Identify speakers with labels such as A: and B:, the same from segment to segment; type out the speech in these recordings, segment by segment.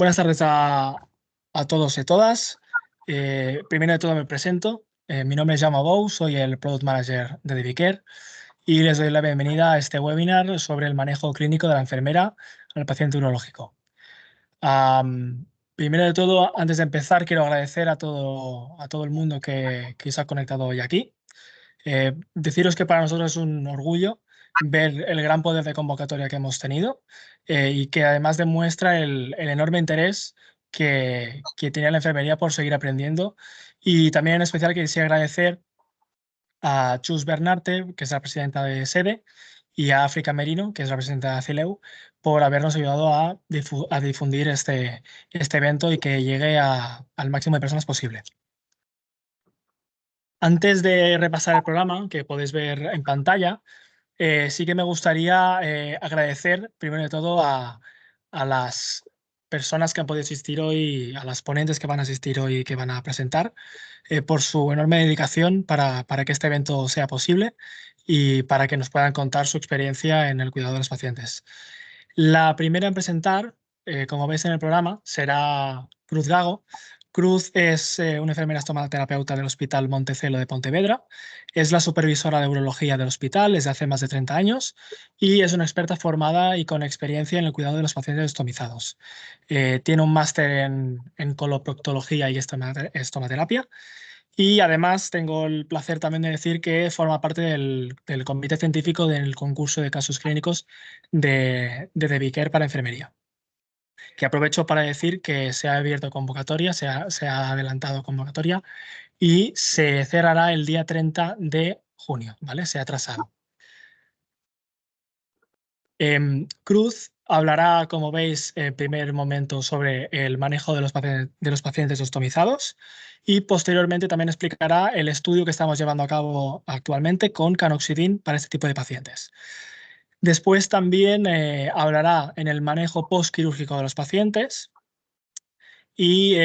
A: Buenas tardes a todos y todas. Primero de todo me presento. Mi nombre es Jaume Bou, soy el Product Manager de DeviCare y les doy la bienvenida a este webinar sobre el manejo clínico de la enfermera al paciente urológico. Primero de todo, antes de empezar, quiero agradecer a todo el mundo que se ha conectado hoy aquí. Deciros que para nosotros es un orgullo ver el gran poder de convocatoria que hemos tenido y que además demuestra el enorme interés que tenía la enfermería por seguir aprendiendo. Y también en especial quisiera agradecer a Chus Bernarte, que es la presidenta de SEDE, y a África Merino, que es la presidenta de ACILEU, por habernos ayudado a difundir este evento y que llegue al máximo de personas posible. Antes de repasar el programa, que podéis ver en pantalla, sí que me gustaría agradecer, primero de todo, a las personas que han podido asistir hoy, a las ponentes que van a asistir hoy y que van a presentar, por su enorme dedicación para que este evento sea posible y para que nos puedan contar su experiencia en el cuidado de los pacientes. La primera en presentar, como veis en el programa, será Cruz Gago. Cruz es una enfermera estomaterapeuta del Hospital Montecelo de Pontevedra. Es la supervisora de urología del hospital desde hace más de 30 años y es una experta formada y con experiencia en el cuidado de los pacientes estomizados. Tiene un máster en coloproctología y estomaterapia. Y además tengo el placer también de decir que forma parte del comité científico del concurso de casos clínicos de DeviCare para enfermería. Que aprovecho para decir que se ha abierto convocatoria, se ha adelantado convocatoria y se cerrará el día 30 de junio, ¿vale? Se ha atrasado. Cruz hablará, como veis, en primer momento sobre el manejo de los pacientes ostomizados y posteriormente también explicará el estudio que estamos llevando a cabo actualmente con Canoxidin para este tipo de pacientes. Después también hablará en el manejo postquirúrgico de los pacientes y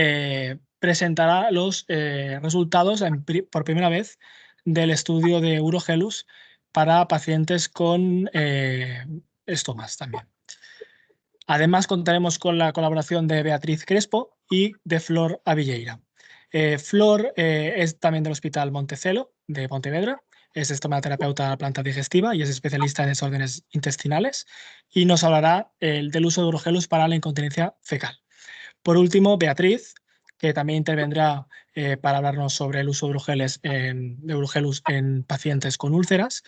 A: presentará los resultados por primera vez del estudio de Urogelus para pacientes con estomas también. Además, contaremos con la colaboración de Beatriz Crespo y de Flor Avilleira. Flor es también del Hospital Montecelo de Pontevedra, es estomaterapeuta de planta digestiva y es especialista en desórdenes intestinales y nos hablará del uso de Urogelus para la incontinencia fecal. Por último, Beatriz, que también intervendrá para hablarnos sobre el uso de Urogelus en pacientes con úlceras,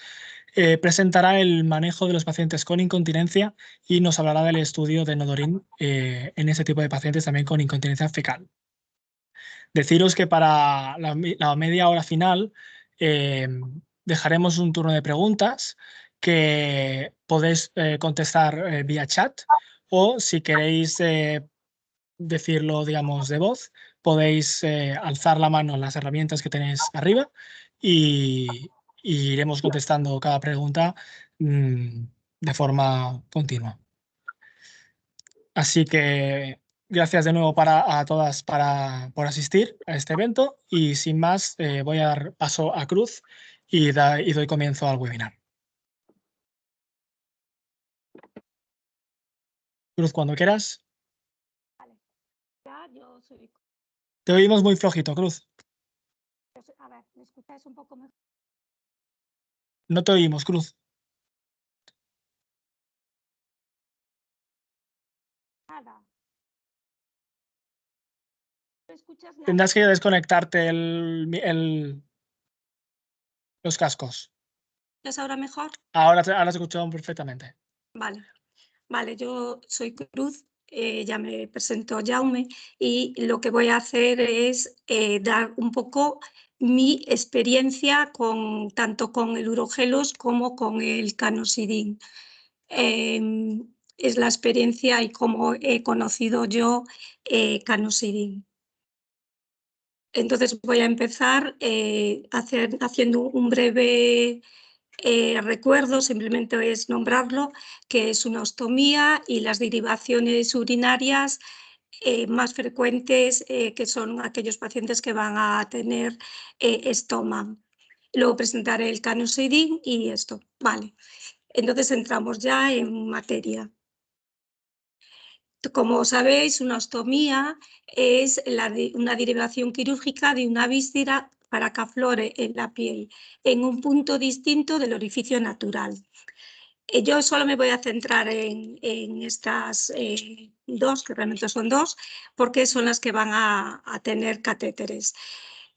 A: presentará el manejo de los pacientes con incontinencia y nos hablará del estudio de Nodorin en ese tipo de pacientes también con incontinencia fecal. Deciros que para la media hora final dejaremos un turno de preguntas que podéis contestar vía chat o si queréis decirlo, digamos, de voz, podéis alzar la mano en las herramientas que tenéis arriba y iremos contestando cada pregunta de forma continua. Así que gracias de nuevo a todas por asistir a este evento y sin más voy a dar paso a Cruz y doy comienzo al webinar. Cruz, cuando quieras.
B: Vale. Ya, yo soy...
A: Te oímos muy flojito, Cruz.
B: A ver, ¿me escucháis un poco mejor?
A: No te oímos, Cruz.
B: Nada. ¿No escuchas nada?
A: Tendrás que desconectarte los cascos.
B: ¿Es ahora mejor?
A: Ahora te escuchamos perfectamente.
B: Vale. Vale, yo soy Cruz, ya me presento Jaume y lo que voy a hacer es dar un poco mi experiencia tanto con el Urogelus como con el Canoxidin. Es la experiencia y cómo he conocido yo Canoxidin. Entonces voy a empezar haciendo un breve recuerdo, simplemente es nombrarlo, que es una ostomía y las derivaciones urinarias más frecuentes que son aquellos pacientes que van a tener estoma. Luego presentaré el Canoxidin y esto. Vale, entonces entramos ya en materia. Como sabéis, una ostomía es una derivación quirúrgica de una víscera para que aflore en la piel en un punto distinto del orificio natural. Yo solo me voy a centrar en estas dos, que realmente son dos, porque son las que van a tener catéteres.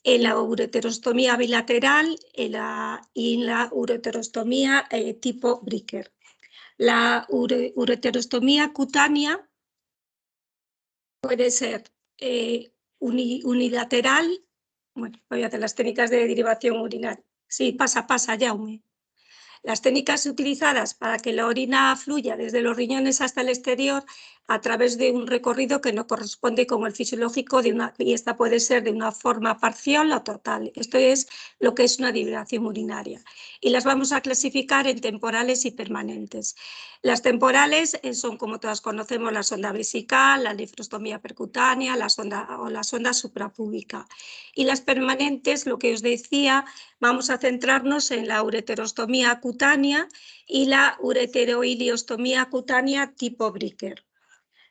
B: En la ureterostomía bilateral y la ureterostomía tipo Bricker. La ureterostomía cutánea puede ser unilateral. Bueno, voy a hacer las técnicas de derivación urinaria. Sí, pasa, Jaume. Las técnicas utilizadas para que la orina fluya desde los riñones hasta el exterior a través de un recorrido que no corresponde con el fisiológico y esta puede ser de una forma parcial o total. Esto es lo que es una derivación urinaria. Y las vamos a clasificar en temporales y permanentes. Las temporales son, como todas conocemos, la sonda vesical, la nefrostomía percutánea, la sonda suprapúbica. Y las permanentes, lo que os decía, vamos a centrarnos en la ureterostomía cutánea y la ureteroiliostomía cutánea tipo Bricker.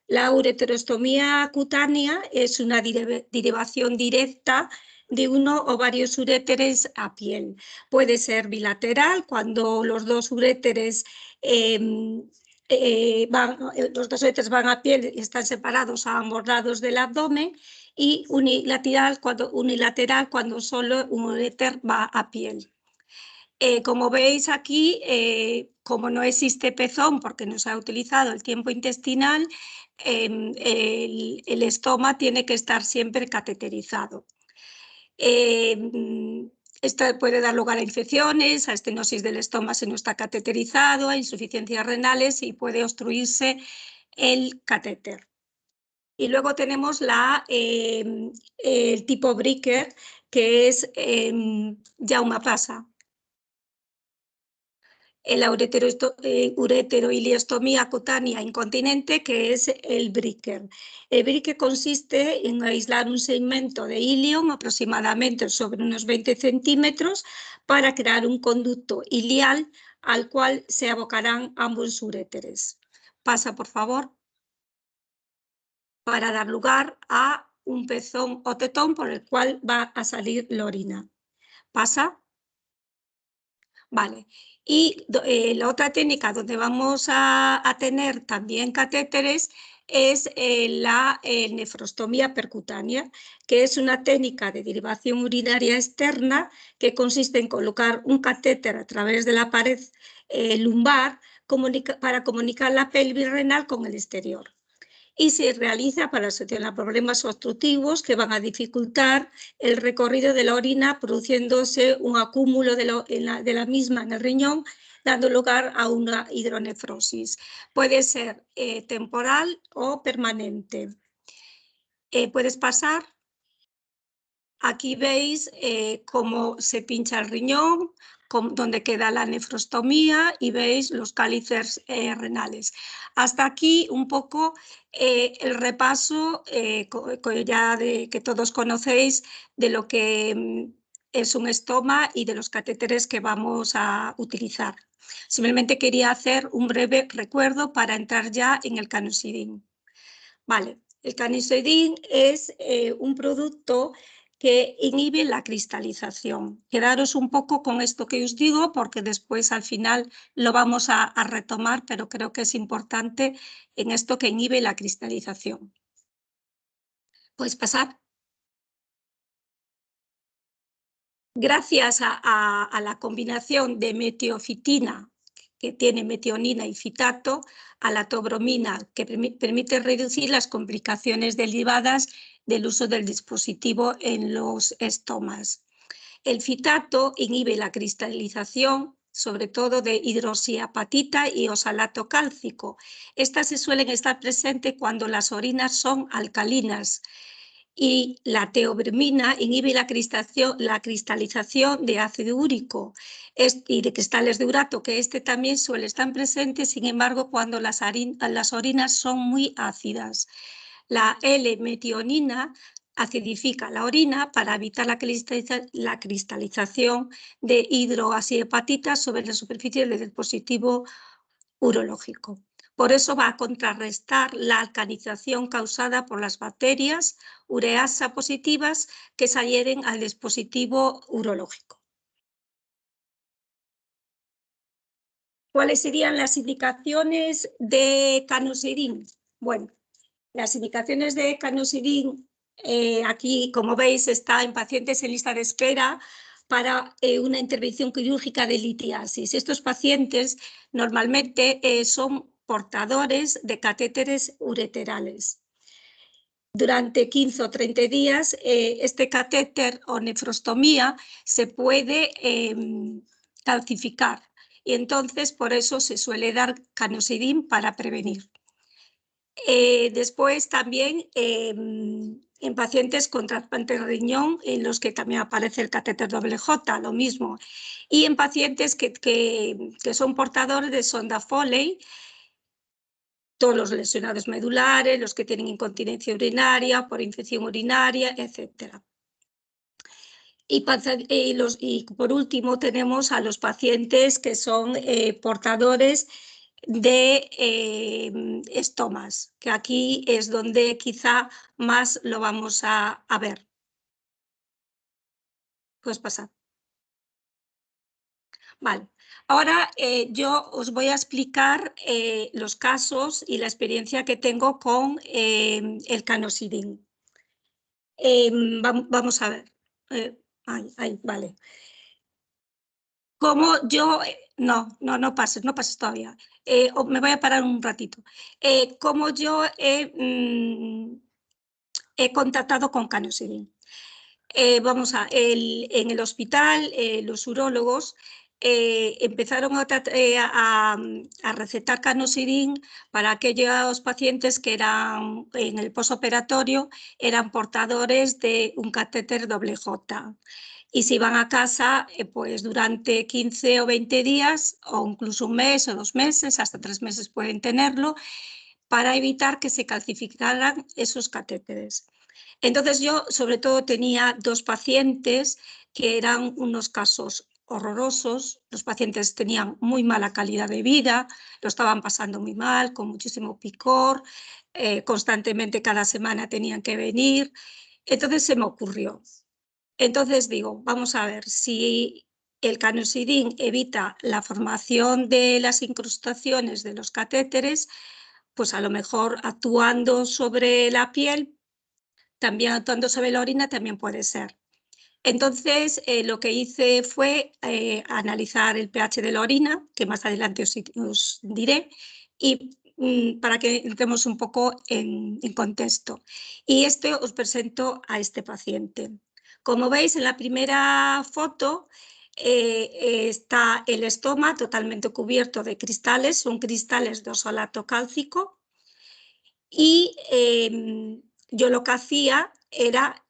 B: La ureterostomía cutánea es una derivación directa de uno o varios uréteres a piel. Puede ser bilateral, cuando los dos uréteres van a piel y están separados a ambos lados del abdomen, y unilateral cuando solo un uréter va a piel. Como veis aquí, como no existe pezón porque no se ha utilizado el tiempo intestinal, el estoma tiene que estar siempre cateterizado. Esto puede dar lugar a infecciones, a estenosis del estómago si no está cateterizado, a insuficiencias renales y puede obstruirse el catéter. Y luego tenemos el tipo Bricker, que es Jaume pasa. La ureteroiliostomía cutánea incontinente, que es el Bricker. El Bricker consiste en aislar un segmento de ilion aproximadamente sobre unos 20 centímetros para crear un conducto ilial al cual se abocarán ambos uréteres. Pasa, por favor. Para dar lugar a un pezón o tetón por el cual va a salir la orina. ¿Pasa? Vale. Y la otra técnica donde vamos a tener también catéteres es la nefrostomía percutánea, que es una técnica de derivación urinaria externa que consiste en colocar un catéter a través de la pared lumbar para comunicar la pelvis renal con el exterior. Y se realiza para solucionar problemas obstructivos que van a dificultar el recorrido de la orina, produciéndose un acúmulo de la misma en el riñón, dando lugar a una hidronefrosis. Puede ser temporal o permanente. ¿Puedes pasar? Aquí veis cómo se pincha el riñón, donde queda la nefrostomía, y veis los cálixes renales. Hasta aquí un poco el repaso que todos conocéis de lo que es un estoma y de los catéteres que vamos a utilizar. Simplemente quería hacer un breve recuerdo para entrar ya en el canosidin. Vale, el canosidin es un producto que inhibe la cristalización. Quedaros un poco con esto que os digo porque después al final lo vamos a retomar, pero creo que es importante en esto que inhibe la cristalización. ¿Puedes pasar? Gracias a la combinación de metiofitina, que tiene metionina y fitato, a la tobromina, que permite reducir las complicaciones derivadas del uso del dispositivo en los estomas. El fitato inhibe la cristalización, sobre todo de hidroxiapatita y oxalato cálcico. Estas se suelen estar presentes cuando las orinas son alcalinas. Y la teobromina inhibe la cristalización de ácido úrico y de cristales de urato, que también suele estar presente, sin embargo, cuando las orinas son muy ácidas. La L-metionina acidifica la orina para evitar la cristalización de hidroxiapatita sobre la superficie del dispositivo urológico. Por eso va a contrarrestar la alcalización causada por las bacterias ureasa positivas que se adhieren al dispositivo urológico. ¿Cuáles serían las indicaciones de Canosirin? Bueno, las indicaciones de Canosirin, aquí, como veis, está en pacientes en lista de espera para una intervención quirúrgica de litiasis. Estos pacientes normalmente son portadores de catéteres ureterales. Durante 15 o 30 días, este catéter o nefrostomía se puede calcificar y entonces por eso se suele dar Canosirin para prevenir. Después también en pacientes con trasplante de riñón, en los que también aparece el catéter J, lo mismo. Y en pacientes que son portadores de sonda Foley, todos los lesionados medulares, los que tienen incontinencia urinaria, por infección urinaria, etc. Y por último tenemos a los pacientes que son portadores de estomas, que aquí es donde quizá más lo vamos a ver. Puedes pasar. Vale. Ahora yo os voy a explicar los casos y la experiencia que tengo con el Canosirin. Vamos a ver. Vale. Como yo, no pases todavía. Me voy a parar un ratito. Como yo he contactado con Canosirin. En el hospital, los urólogos empezaron a recetar Canosirin para aquellos pacientes que eran en el posoperatorio, eran portadores de un catéter J. Y si iban a casa, pues durante 15 o 20 días, o incluso un mes o 2 meses, hasta 3 meses pueden tenerlo, para evitar que se calcificaran esos catéteres. Entonces yo sobre todo tenía 2 pacientes que eran unos casos horrorosos. Los pacientes tenían muy mala calidad de vida, lo estaban pasando muy mal, con muchísimo picor, constantemente cada semana tenían que venir. Entonces se me ocurrió. Entonces digo, vamos a ver si el Canosirin evita la formación de las incrustaciones de los catéteres, pues a lo mejor actuando sobre la piel, también actuando sobre la orina también puede ser. Entonces, lo que hice fue analizar el pH de la orina, que más adelante os diré, y para que entremos un poco en contexto. Y os presento a este paciente. Como veis, en la primera foto está el estoma totalmente cubierto de cristales, son cristales de oxalato cálcico, y yo lo que hacía era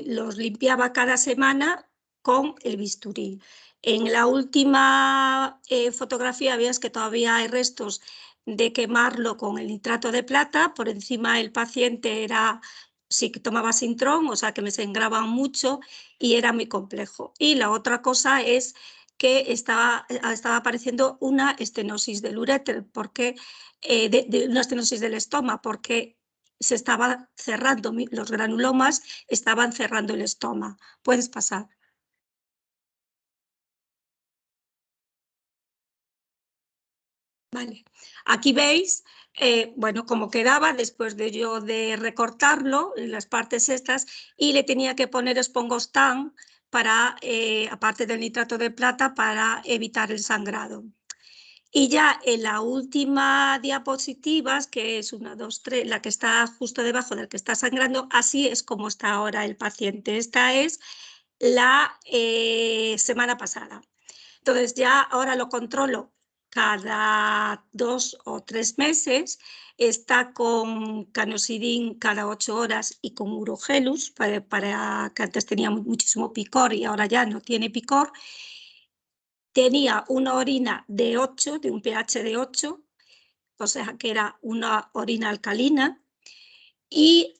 B: los limpiaba cada semana con el bisturí. En la última fotografía veis que todavía hay restos de quemarlo con el nitrato de plata. Por encima el paciente sí que tomaba Sintrón, o sea que me sangraban mucho y era muy complejo. Y la otra cosa es que estaba apareciendo una estenosis del uréter, porque de una estenosis del estómago, porque se estaba cerrando, los granulomas estaban cerrando el estómago. Puedes pasar. Vale. Aquí veis, bueno, cómo quedaba después de yo de recortarlo, en las partes estas, y le tenía que poner Espongostán para, aparte del nitrato de plata, para evitar el sangrado. Y ya en la última diapositiva, que es 1, 2, 3, la que está justo debajo del que está sangrando, así es como está ahora el paciente. Esta es la semana pasada. Entonces ya ahora lo controlo cada 2 o 3 meses, está con Canosirin cada 8 horas y con Urogelus, para que antes tenía muchísimo picor y ahora ya no tiene picor. Tenía una orina de 8, de un pH de 8, o sea que era una orina alcalina, y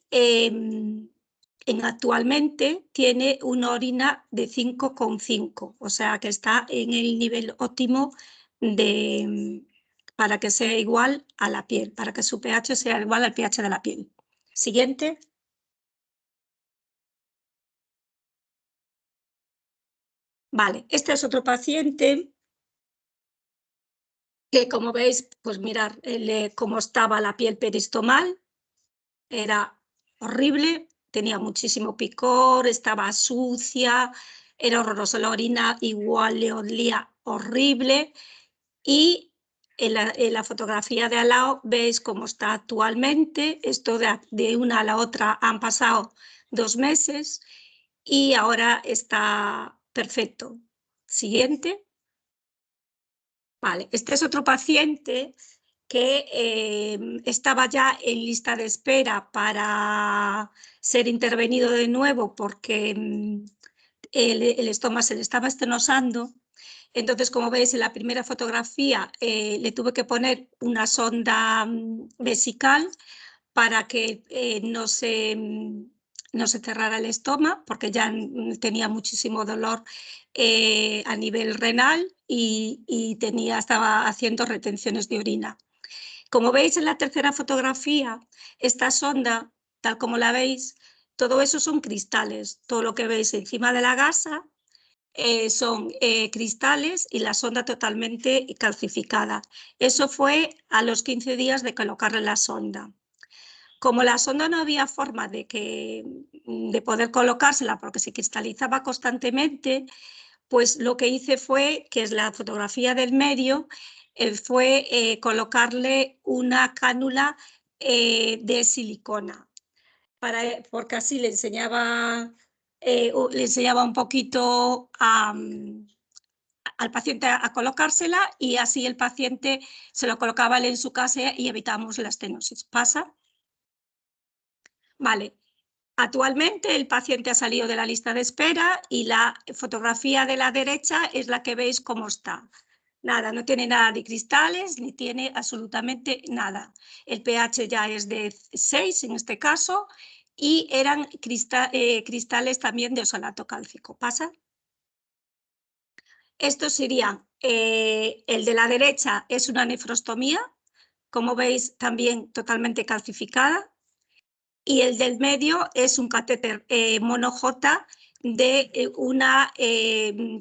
B: actualmente tiene una orina de 5,5, o sea que está en el nivel óptimo de para que sea igual a la piel, para que su pH sea igual al pH de la piel. Siguiente. Vale, este es otro paciente que, como veis, pues mirar cómo estaba la piel peristomal, era horrible, tenía muchísimo picor, estaba sucia, era horrorosa, la orina igual le olía horrible, y en la fotografía de al lado veis cómo está actualmente. Esto de una a la otra han pasado 2 meses y ahora está perfecto. Siguiente. Vale, este es otro paciente que estaba ya en lista de espera para ser intervenido de nuevo porque el estómago se le estaba estenosando. Entonces, como veis en la primera fotografía, le tuve que poner una sonda vesical para que no se cerrara el estómago, porque ya tenía muchísimo dolor a nivel renal y estaba haciendo retenciones de orina. Como veis en la tercera fotografía, esta sonda, tal como la veis, todo eso son cristales. Todo lo que veis encima de la gasa son cristales y la sonda totalmente calcificada. Eso fue a los 15 días de colocarle la sonda. Como la sonda no había forma de poder colocársela porque se cristalizaba constantemente, pues lo que hice fue, que es la fotografía del medio, fue colocarle una cánula de silicona, porque así le enseñaba un poquito al paciente a colocársela, y así el paciente se lo colocaba él en su casa y evitamos la estenosis. ¿Pasa? Vale. Actualmente el paciente ha salido de la lista de espera y la fotografía de la derecha es la que veis cómo está. Nada, no tiene nada de cristales ni tiene absolutamente nada. El pH ya es de 6 en este caso y eran cristales también de oxalato cálcico. ¿Pasa? Esto sería, el de la derecha es una nefrostomía, como veis también totalmente calcificada. Y el del medio es un catéter mono-J de una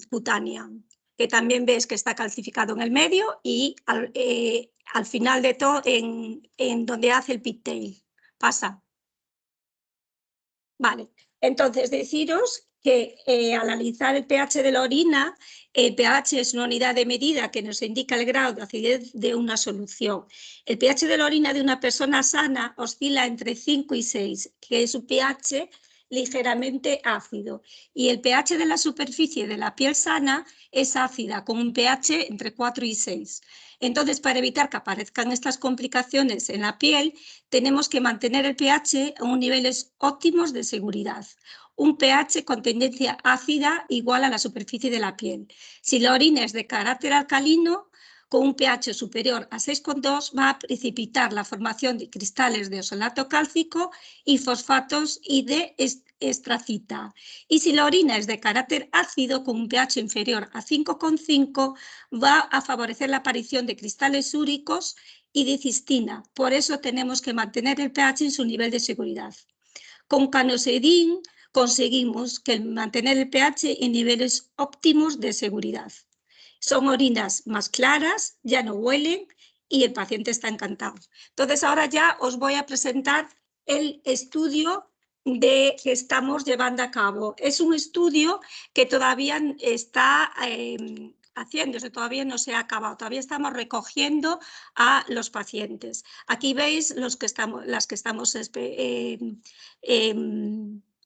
B: cutánea, que también ves que está calcificado en el medio y al final de todo en donde hace el pigtail. Pasa. Vale, entonces deciros que al analizar el pH de la orina, el pH es una unidad de medida que nos indica el grado de acidez de una solución. El pH de la orina de una persona sana oscila entre 5 y 6, que es un pH ligeramente ácido, y el pH de la superficie de la piel sana es ácida, con un pH entre 4 y 6. Entonces, para evitar que aparezcan estas complicaciones en la piel, tenemos que mantener el pH a unos niveles óptimos de seguridad. Un pH con tendencia ácida igual a la superficie de la piel. Si la orina es de carácter alcalino, con un pH superior a 6,2 va a precipitar la formación de cristales de oxalato cálcico y fosfatos y de estracita. Y si la orina es de carácter ácido, con un pH inferior a 5,5, va a favorecer la aparición de cristales úricos y de cistina. Por eso tenemos que mantener el pH en su nivel de seguridad. Con canosedin conseguimos mantener el pH en niveles óptimos de seguridad. Son orinas más claras, ya no huelen y el paciente está encantado. Entonces ahora ya os voy a presentar el estudio que estamos llevando a cabo. Es un estudio que todavía está haciéndose, todavía no se ha acabado, todavía estamos recogiendo a los pacientes. Aquí veis las que estamos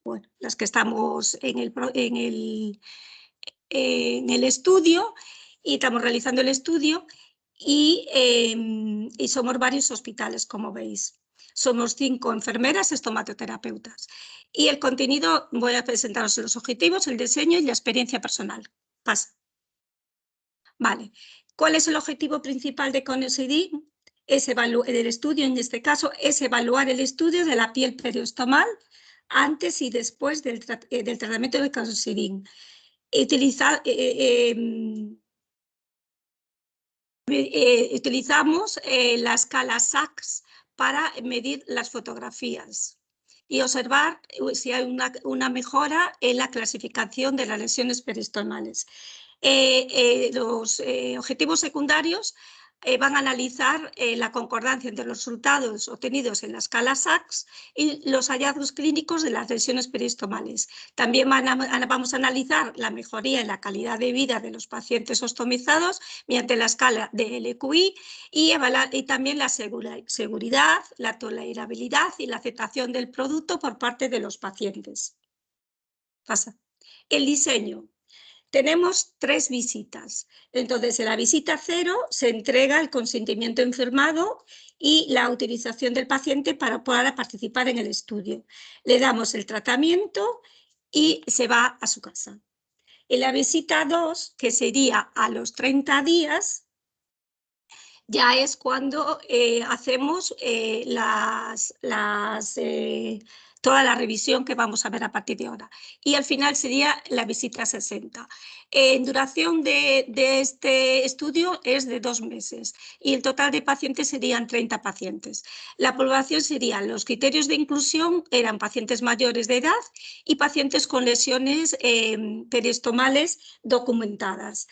B: bueno, las que estamos en el estudio, y estamos realizando el estudio y somos varios hospitales, como veis. Somos 5 enfermeras estomatoterapeutas. Y el contenido, voy a presentaros los objetivos, el diseño y la experiencia personal. Pasa. Vale. ¿Cuál es el objetivo principal de Canosedin? El estudio, en este caso, es evaluar el estudio de la piel periostomal antes y después del tratamiento de Canosedin. Utilizamos la escala SACS para medir las fotografías y observar si hay una mejora en la clasificación de las lesiones peristomales. Los objetivos secundarios van a analizar la concordancia entre los resultados obtenidos en la escala SACS y los hallazgos clínicos de las lesiones peristomales. También vamos a analizar la mejoría en la calidad de vida de los pacientes ostomizados mediante la escala de LQI y también la seguridad, la tolerabilidad y la aceptación del producto por parte de los pacientes. Pasa. El diseño. Tenemos 3 visitas. Entonces, en la visita 0 se entrega el consentimiento informado y la autorización del paciente para poder participar en el estudio. Le damos el tratamiento y se va a su casa. En la visita 2, que sería a los 30 días, ya es cuando hacemos toda la revisión que vamos a ver a partir de ahora. Y al final sería la visita 60. En duración de este estudio es de 2 meses y el total de pacientes serían 30 pacientes. La población serían, los criterios de inclusión eran pacientes mayores de edad y pacientes con lesiones peristomales documentadas.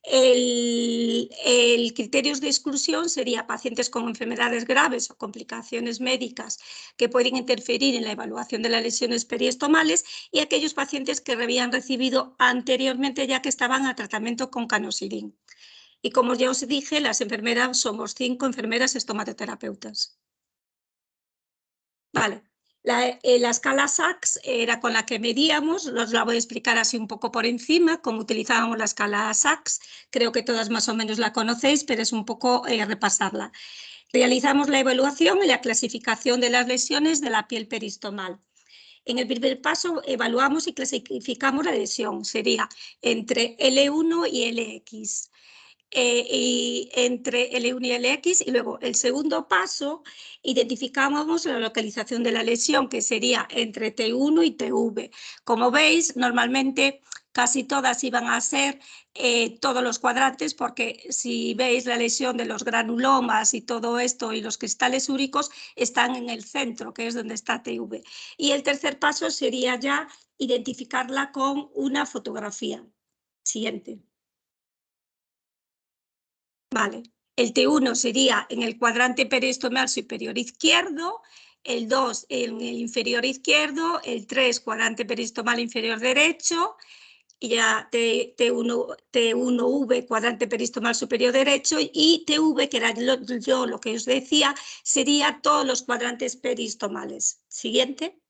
B: El criterio de exclusión sería pacientes con enfermedades graves o complicaciones médicas que pueden interferir en la evaluación de las lesiones periestomales y aquellos pacientes que habían recibido anteriormente ya que estaban a tratamiento con canosidin. Y como ya os dije, las enfermeras somos 5 enfermeras estomatoterapeutas. Vale. La escala SACS era con la que medíamos, os la voy a explicar así un poco por encima, cómo utilizábamos la escala SACS. Creo que todas más o menos la conocéis, pero es un poco repasarla. Realizamos la evaluación y la clasificación de las lesiones de la piel peristomal. En el primer paso evaluamos y clasificamos la lesión, sería entre L1 y LX. Y entre L1 y LX, y luego el segundo paso identificamos la localización de la lesión, que sería entre T1 y TV. Como veis, normalmente casi todas iban a ser todos los cuadrantes, porque si veis la lesión de los granulomas y todo esto y los cristales úricos están en el centro, que es donde está TV. Y el tercer paso sería ya identificarla con una fotografía. Siguiente. Vale. El T1 sería en el cuadrante peristomal superior izquierdo, el 2 en el inferior izquierdo, el 3 cuadrante peristomal inferior derecho, y ya T1V cuadrante peristomal superior derecho y TV, que era yo lo que os decía, sería todos los cuadrantes peristomales. Siguiente.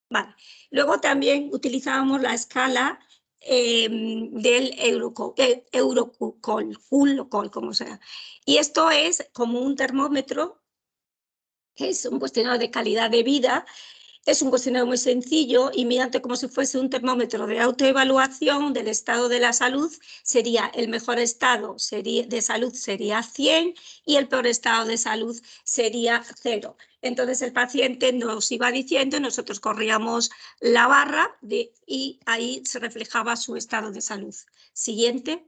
B: Vale. Luego también utilizábamos la escala del Eurocol, como sea. Y esto es como un termómetro, que es un cuestionario de calidad de vida. Es un cuestionario muy sencillo y mediante como si fuese un termómetro de autoevaluación del estado de la salud, sería el mejor estado de salud sería 100 y el peor estado de salud sería 0. Entonces el paciente nos iba diciendo, nosotros corríamos la barra y ahí se reflejaba su estado de salud. Siguiente.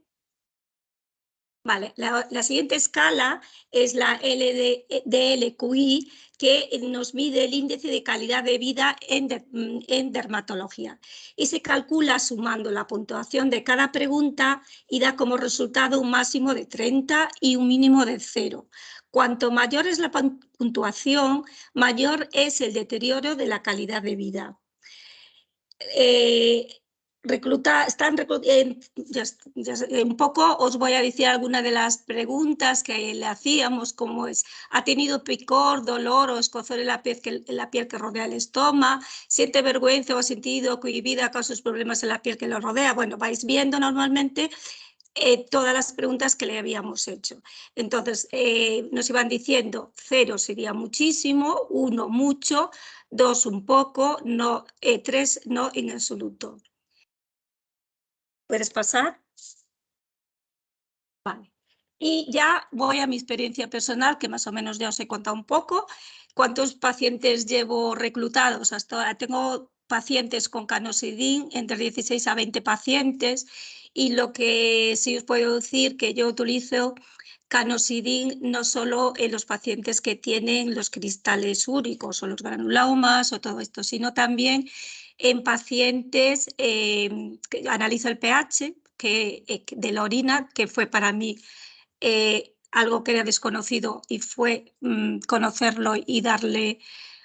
B: Vale, la siguiente escala es la LQI, que nos mide el índice de calidad de vida en dermatología y se calcula sumando la puntuación de cada pregunta y da como resultado un máximo de 30 y un mínimo de 0. Cuanto mayor es la puntuación, mayor es el deterioro de la calidad de vida. Un poco os voy a decir algunas de las preguntas que le hacíamos, como es, ¿ha tenido picor, dolor o escozor en la piel que rodea el estómago? ¿Siente vergüenza o ha sentido cohibida a causa de sus problemas en la piel que lo rodea? Bueno, vais viendo normalmente todas las preguntas que le habíamos hecho. Entonces, nos iban diciendo 0 sería muchísimo, 1 mucho, 2 un poco, 3 no en absoluto. ¿Puedes pasar? Vale. Y ya voy a mi experiencia personal, que más o menos ya os he contado un poco. ¿Cuántos pacientes llevo reclutados hasta ahora? Tengo pacientes con canosidin, entre 16 a 20 pacientes, Y lo que sí os puedo decir que yo utilizo Canosidin no solo en los pacientes que tienen los cristales úricos o los granulomas o todo esto, sino también en pacientes que analizo el pH de la orina, que fue para mí algo que era desconocido y fue conocerlo y darle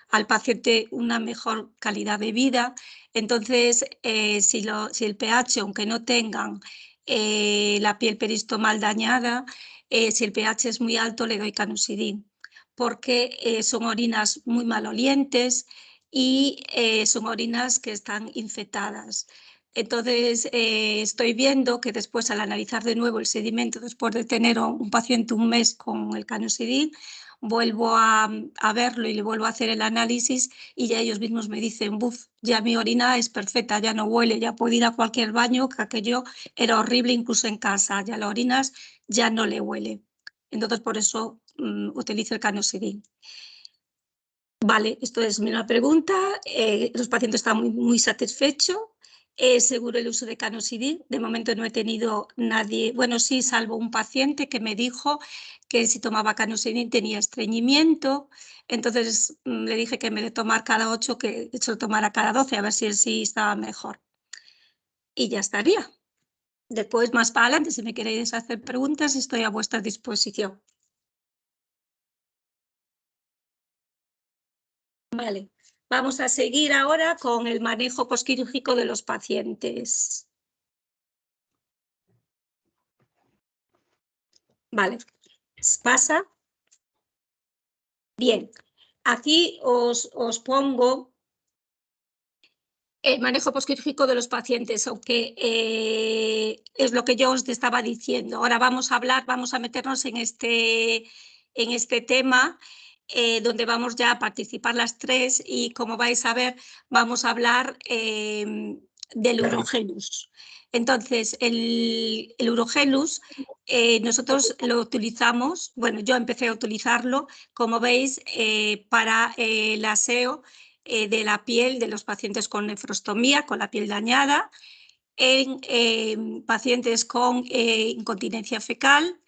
B: al paciente una mejor calidad de vida. Entonces, si el pH, aunque no tengan la piel peristomal dañada, si el pH es muy alto, le doy Canosidin, porque son orinas muy malolientes y son orinas que están infectadas. Entonces, estoy viendo que después, al analizar de nuevo el sedimento, después de tener un paciente un mes con el Canosidin, vuelvo a verlo y le vuelvo a hacer el análisis y ya ellos mismos me dicen, buf, ya mi orina es perfecta, ya no huele, ya puedo ir a cualquier baño, que aquello era horrible incluso en casa, ya la orinas ya no le huele. Entonces, por eso utilizo el Canosidin. Vale, esto es una pregunta. Los pacientes están muy satisfechos. Es seguro el uso de Canosidin. De momento no he tenido nadie, bueno, sí, salvo un paciente que me dijo que si tomaba Canosidin tenía estreñimiento. Entonces le dije que en vez de tomar cada 8, que se lo tomara cada 12, a ver si él sí estaba mejor. Y ya estaría. Después, más para adelante, si me queréis hacer preguntas, estoy a vuestra disposición. Vale, vamos a seguir ahora con el manejo posquirúrgico de los pacientes. Vale, pasa. Bien, aquí os pongo el manejo posquirúrgico de los pacientes, aunque es lo que yo os estaba diciendo. Ahora vamos a meternos en este tema, donde vamos ya a participar las tres y, como vais a ver, vamos a hablar del urogelus. Entonces, el urogelus nosotros lo utilizamos, bueno, yo empecé a utilizarlo, como veis, para el aseo de la piel de los pacientes con nefrostomía, con la piel dañada, en pacientes con incontinencia fecal,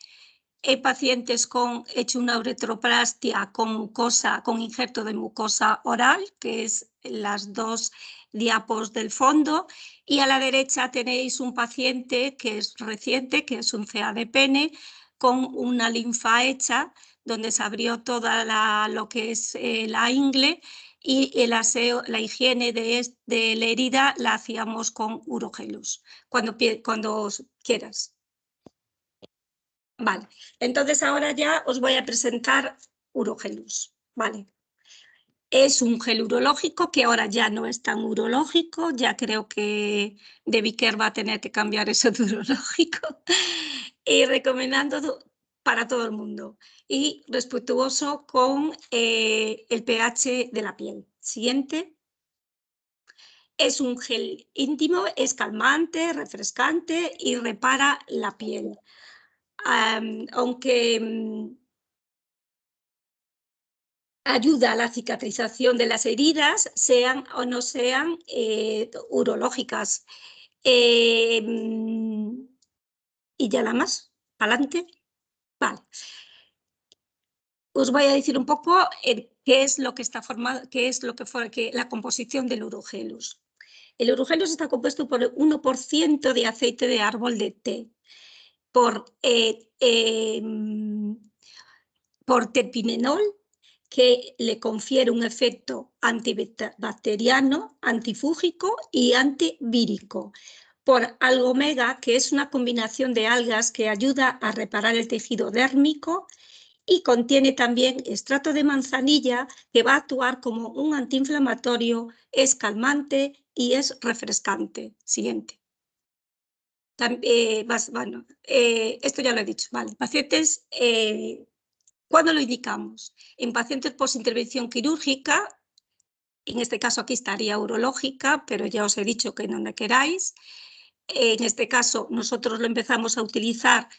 B: en pacientes con hecho una uretroplastia con mucosa, con injerto de mucosa oral, que es las dos diapos del fondo, y a la derecha tenéis un paciente que es reciente, que es un CA de pene, con una linfa hecha, donde se abrió toda lo que es la ingle, y el aseo, la higiene de la herida la hacíamos con urogelus, cuando quieras. Vale, entonces ahora ya os voy a presentar urogelus. Vale. Es un gel urológico que ahora ya no es tan urológico, ya creo que De Vicker va a tener que cambiar eso de urológico, y recomendando para todo el mundo y respetuoso con el pH de la piel. Siguiente. Es un gel íntimo, es calmante, refrescante y repara la piel. Aunque ayuda a la cicatrización de las heridas, sean o no sean urológicas. Y ya nada más, para adelante. Vale. Os voy a decir un poco qué es lo que está formado, qué es lo que fue la composición del urogelus. El urogelus está compuesto por 1% de aceite de árbol de té, por terpinenol, que le confiere un efecto antibacteriano, antifúngico y antivírico, por alga-omega, que es una combinación de algas que ayuda a reparar el tejido dérmico, y contiene también extracto de manzanilla, que va a actuar como un antiinflamatorio, es calmante y es refrescante. Siguiente. Bueno, esto ya lo he dicho. Vale. Pacientes, ¿cuándo lo indicamos? En pacientes post-intervención quirúrgica, en este caso aquí estaría urológica, pero ya os he dicho que no me queráis. En este caso, nosotros lo empezamos a utilizar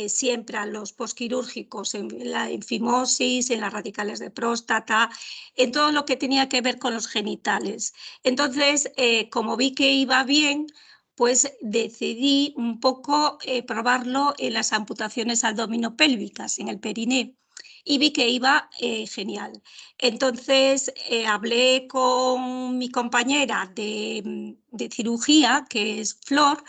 B: siempre a los posquirúrgicos, en la fimosis, en las radicales de próstata, en todo lo que tenía que ver con los genitales. Entonces, como vi que iba bien, pues decidí un poco probarlo en las amputaciones abdominopélvicas, en el periné, y vi que iba genial. Entonces hablé con mi compañera de cirugía, que es Flor,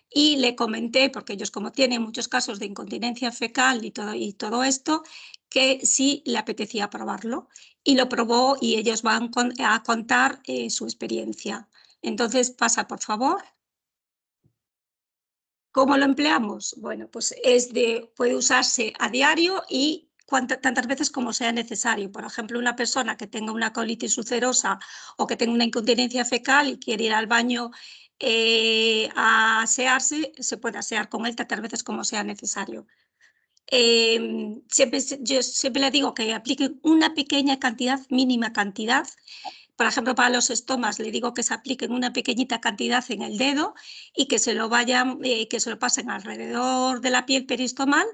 B: y le comenté, porque ellos como tienen muchos casos de incontinencia fecal y todo esto, que sí le apetecía probarlo. Y lo probó y ellos van a contar su experiencia. Entonces, pasa, por favor. ¿Cómo lo empleamos? Bueno, pues puede usarse a diario y tantas veces como sea necesario. Por ejemplo, una persona que tenga una colitis ulcerosa o que tenga una incontinencia fecal y quiere ir al baño a asearse, se puede asear con él tantas veces como sea necesario. Yo siempre le digo que apliquen una pequeña cantidad, mínima cantidad. Por ejemplo, para los estomas le digo que se apliquen una pequeñita cantidad en el dedo y que se lo pasen alrededor de la piel peristomal,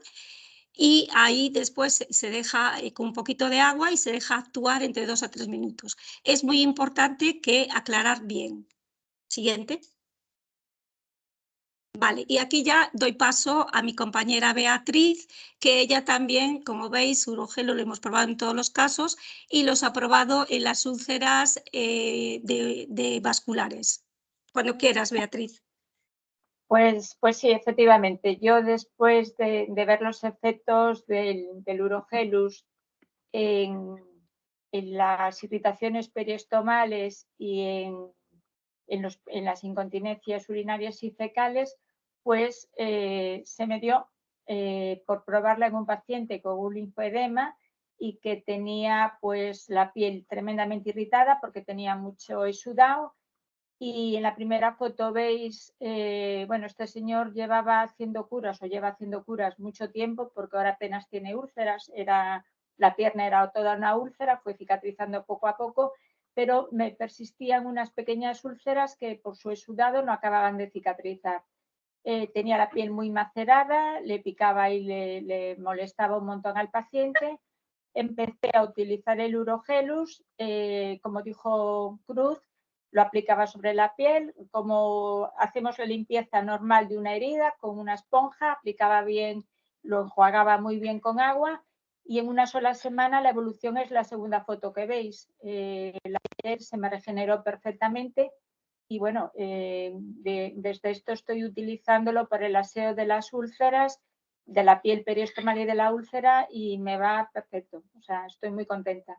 B: y ahí después se deja con un poquito de agua y se deja actuar entre 2 a 3 minutos. Es muy importante que aclarar bien. Siguiente. Vale, y aquí ya doy paso a mi compañera Beatriz, que ella también, como veis, urogelo lo hemos probado en todos los casos y los ha probado en las úlceras de vasculares. Cuando quieras, Beatriz.
C: Pues sí, efectivamente. Yo después de ver los efectos del urogelus en las irritaciones periestomales y en las incontinencias urinarias y fecales, pues se me dio por probarla en un paciente con un linfoedema y que tenía pues la piel tremendamente irritada porque tenía mucho exudado. Y en la primera foto veis, bueno, este señor lleva haciendo curas mucho tiempo porque ahora apenas tiene úlceras, la pierna era toda una úlcera, fue cicatrizando poco a poco, pero me persistían unas pequeñas úlceras que por su exudado no acababan de cicatrizar. Tenía la piel muy macerada, le picaba y le molestaba un montón al paciente. Empecé a utilizar el urogelus, como dijo Cruz, lo aplicaba sobre la piel, como hacemos la limpieza normal de una herida, con una esponja, aplicaba bien, lo enjuagaba muy bien con agua y en una sola semana la evolución es la segunda foto que veis. La piel se me regeneró perfectamente y bueno, desde esto estoy utilizándolo para el aseo de las úlceras, de la piel periostomal y de la úlcera y me va perfecto, o sea, estoy muy contenta.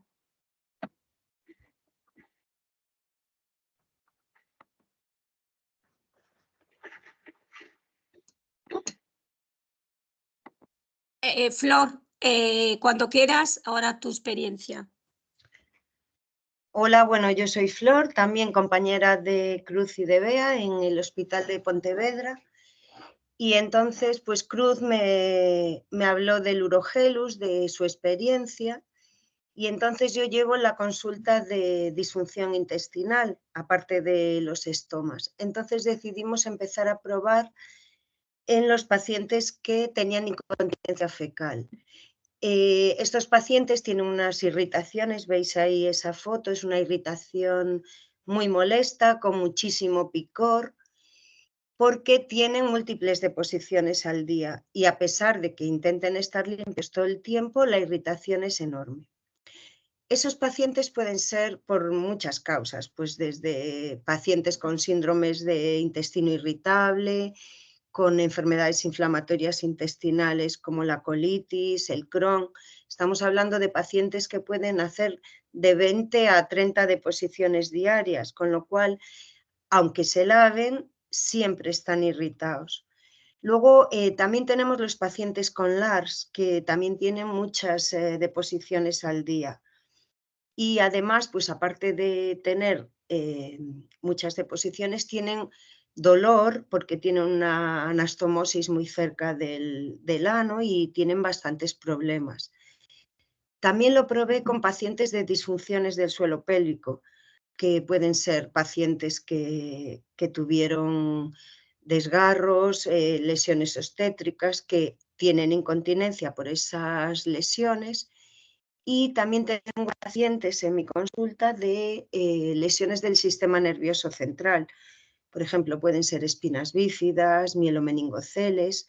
B: Flor, cuando quieras, ahora tu experiencia.
D: Hola, bueno, yo soy Flor, también compañera de Cruz y de Bea en el Hospital de Pontevedra. Y entonces, pues Cruz me habló del urogelus, de su experiencia, y entonces yo llevo la consulta de disfunción intestinal, aparte de los estomas. Entonces decidimos empezar a probar en los pacientes que tenían incontinencia fecal. Estos pacientes tienen unas irritaciones, veis ahí esa foto, es una irritación muy molesta, con muchísimo picor, porque tienen múltiples deposiciones al día y a pesar de que intenten estar limpios todo el tiempo, la irritación es enorme. Esos pacientes pueden ser por muchas causas, pues desde pacientes con síndromes de intestino irritable, con enfermedades inflamatorias intestinales como la colitis, el Crohn. Estamos hablando de pacientes que pueden hacer de 20 a 30 deposiciones diarias, con lo cual, aunque se laven, siempre están irritados. Luego también tenemos los pacientes con LARS, que también tienen muchas deposiciones al día. Y además, pues aparte de tener muchas deposiciones, tienen dolor porque tienen una anastomosis muy cerca del ano y tienen bastantes problemas. También lo probé con pacientes de disfunciones del suelo pélvico, que pueden ser pacientes que tuvieron desgarros, lesiones obstétricas, que tienen incontinencia por esas lesiones. Y también tengo pacientes en mi consulta de lesiones del sistema nervioso central, Por ejemplo, pueden ser espinas bífidas, mielomeningoceles,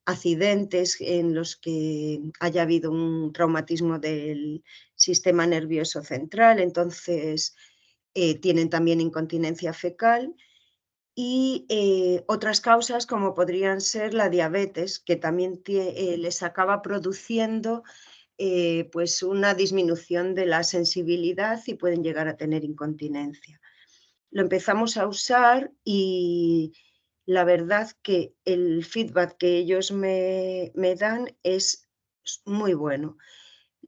D: accidentes en los que haya habido un traumatismo del sistema nervioso central, entonces tienen también incontinencia fecal, y otras causas como podrían ser la diabetes, que también les acaba produciendo pues una disminución de la sensibilidad y pueden llegar a tener incontinencia. Lo empezamos a usar y la verdad que el feedback que ellos me dan es muy bueno.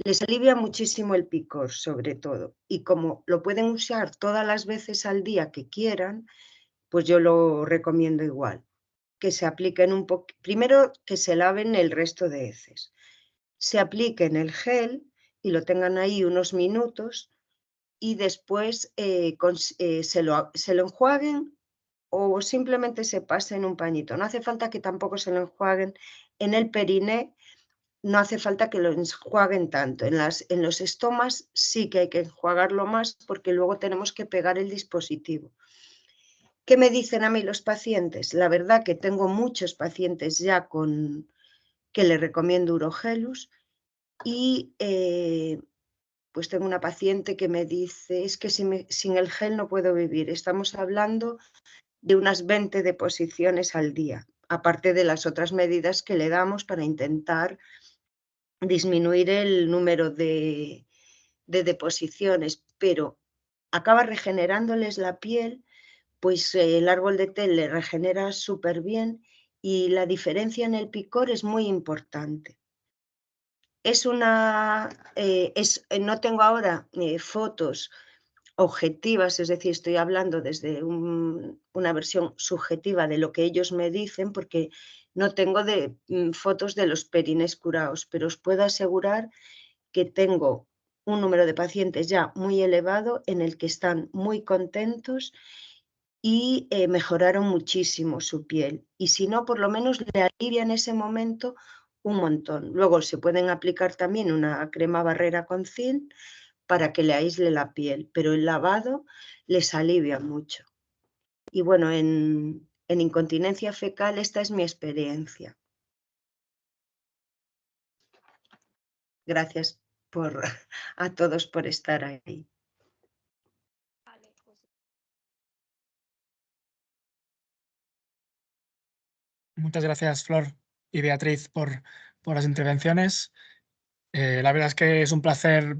D: Les alivia muchísimo el picor, sobre todo. Y como lo pueden usar todas las veces al día que quieran, pues yo lo recomiendo igual. Que se apliquen un poco, primero que se laven el resto de heces. Se apliquen el gel y lo tengan ahí unos minutos y después se lo enjuaguen o simplemente se pasen un pañito. No hace falta que tampoco se lo enjuaguen en el periné, no hace falta que lo enjuaguen tanto. En los estomas sí que hay que enjuagarlo más porque luego tenemos que pegar el dispositivo. ¿Qué me dicen a mí los pacientes? La verdad que tengo muchos pacientes ya que le recomiendo Urogelus y pues tengo una paciente que me dice, es que sin el gel no puedo vivir. Estamos hablando de unas 20 deposiciones al día, aparte de las otras medidas que le damos para intentar disminuir el número de deposiciones, pero acaba regenerándoles la piel, pues el árbol de té le regenera súper bien y la diferencia en el picor es muy importante. No tengo ahora fotos objetivas, es decir, estoy hablando desde una versión subjetiva de lo que ellos me dicen, porque no tengo fotos de los perines curados, pero os puedo asegurar que tengo un número de pacientes ya muy elevado en el que están muy contentos y mejoraron muchísimo su piel. Y si no, por lo menos le alivia en ese momento un montón. Luego se pueden aplicar también una crema barrera con zinc para que le aísle la piel, pero el lavado les alivia mucho. Y bueno, en incontinencia fecal esta es mi experiencia. Gracias a todos por estar ahí.
A: Muchas gracias, Flor y Beatriz, por las intervenciones. La verdad es que es un placer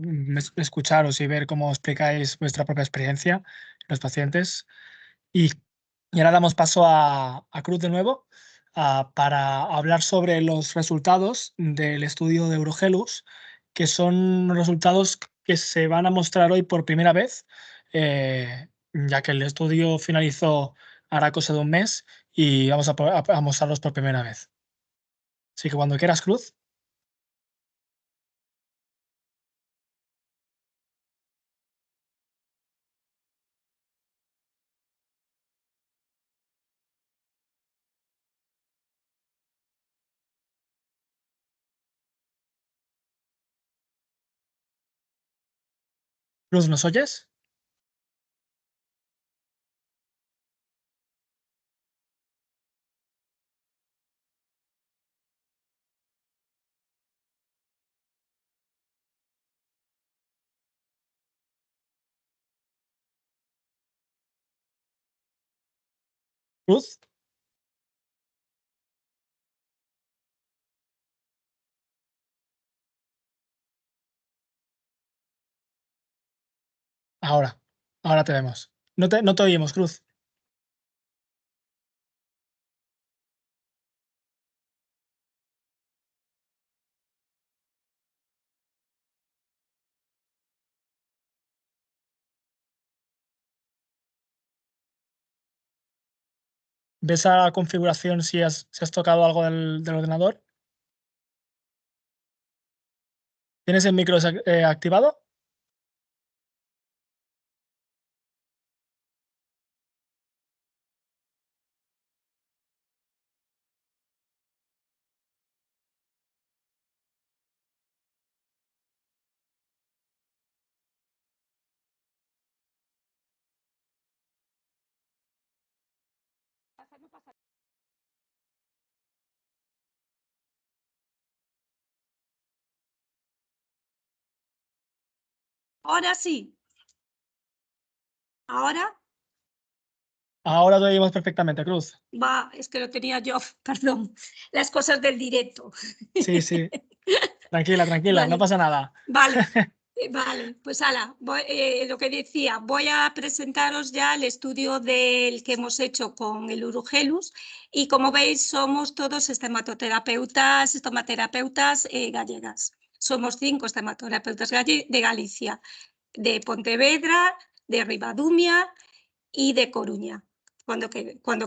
A: escucharos y ver cómo explicáis vuestra propia experiencia, los pacientes. Y ahora damos paso a Cruz de nuevo para hablar sobre los resultados del estudio de Eurogelus, que son resultados que se van a mostrar hoy por primera vez, ya que el estudio finalizó hará cosa de un mes y vamos a mostrarlos por primera vez. Así que cuando quieras, Cruz. Cruz, ¿nos oyes? Cruz. Ahora te vemos. No te oímos, Cruz. ¿Ves a la configuración si has tocado algo del ordenador? ¿Tienes el micro activado?
B: Ahora sí. Ahora
A: Ahora lo oímos perfectamente, Cruz.
B: va, es que lo tenía yo, perdón, las cosas del directo.
A: Sí, sí. Tranquila, tranquila, no
B: Vale.
A: pasa nada.
B: Vale, vale, pues ala, lo que decía, voy a presentaros ya el estudio del que hemos hecho con el Urugelus y como veis somos todos estomaterapeutas gallegas. Somos 5 estomaterapeutas de Galicia, de Pontevedra, de Ribadumia y de Coruña, cuando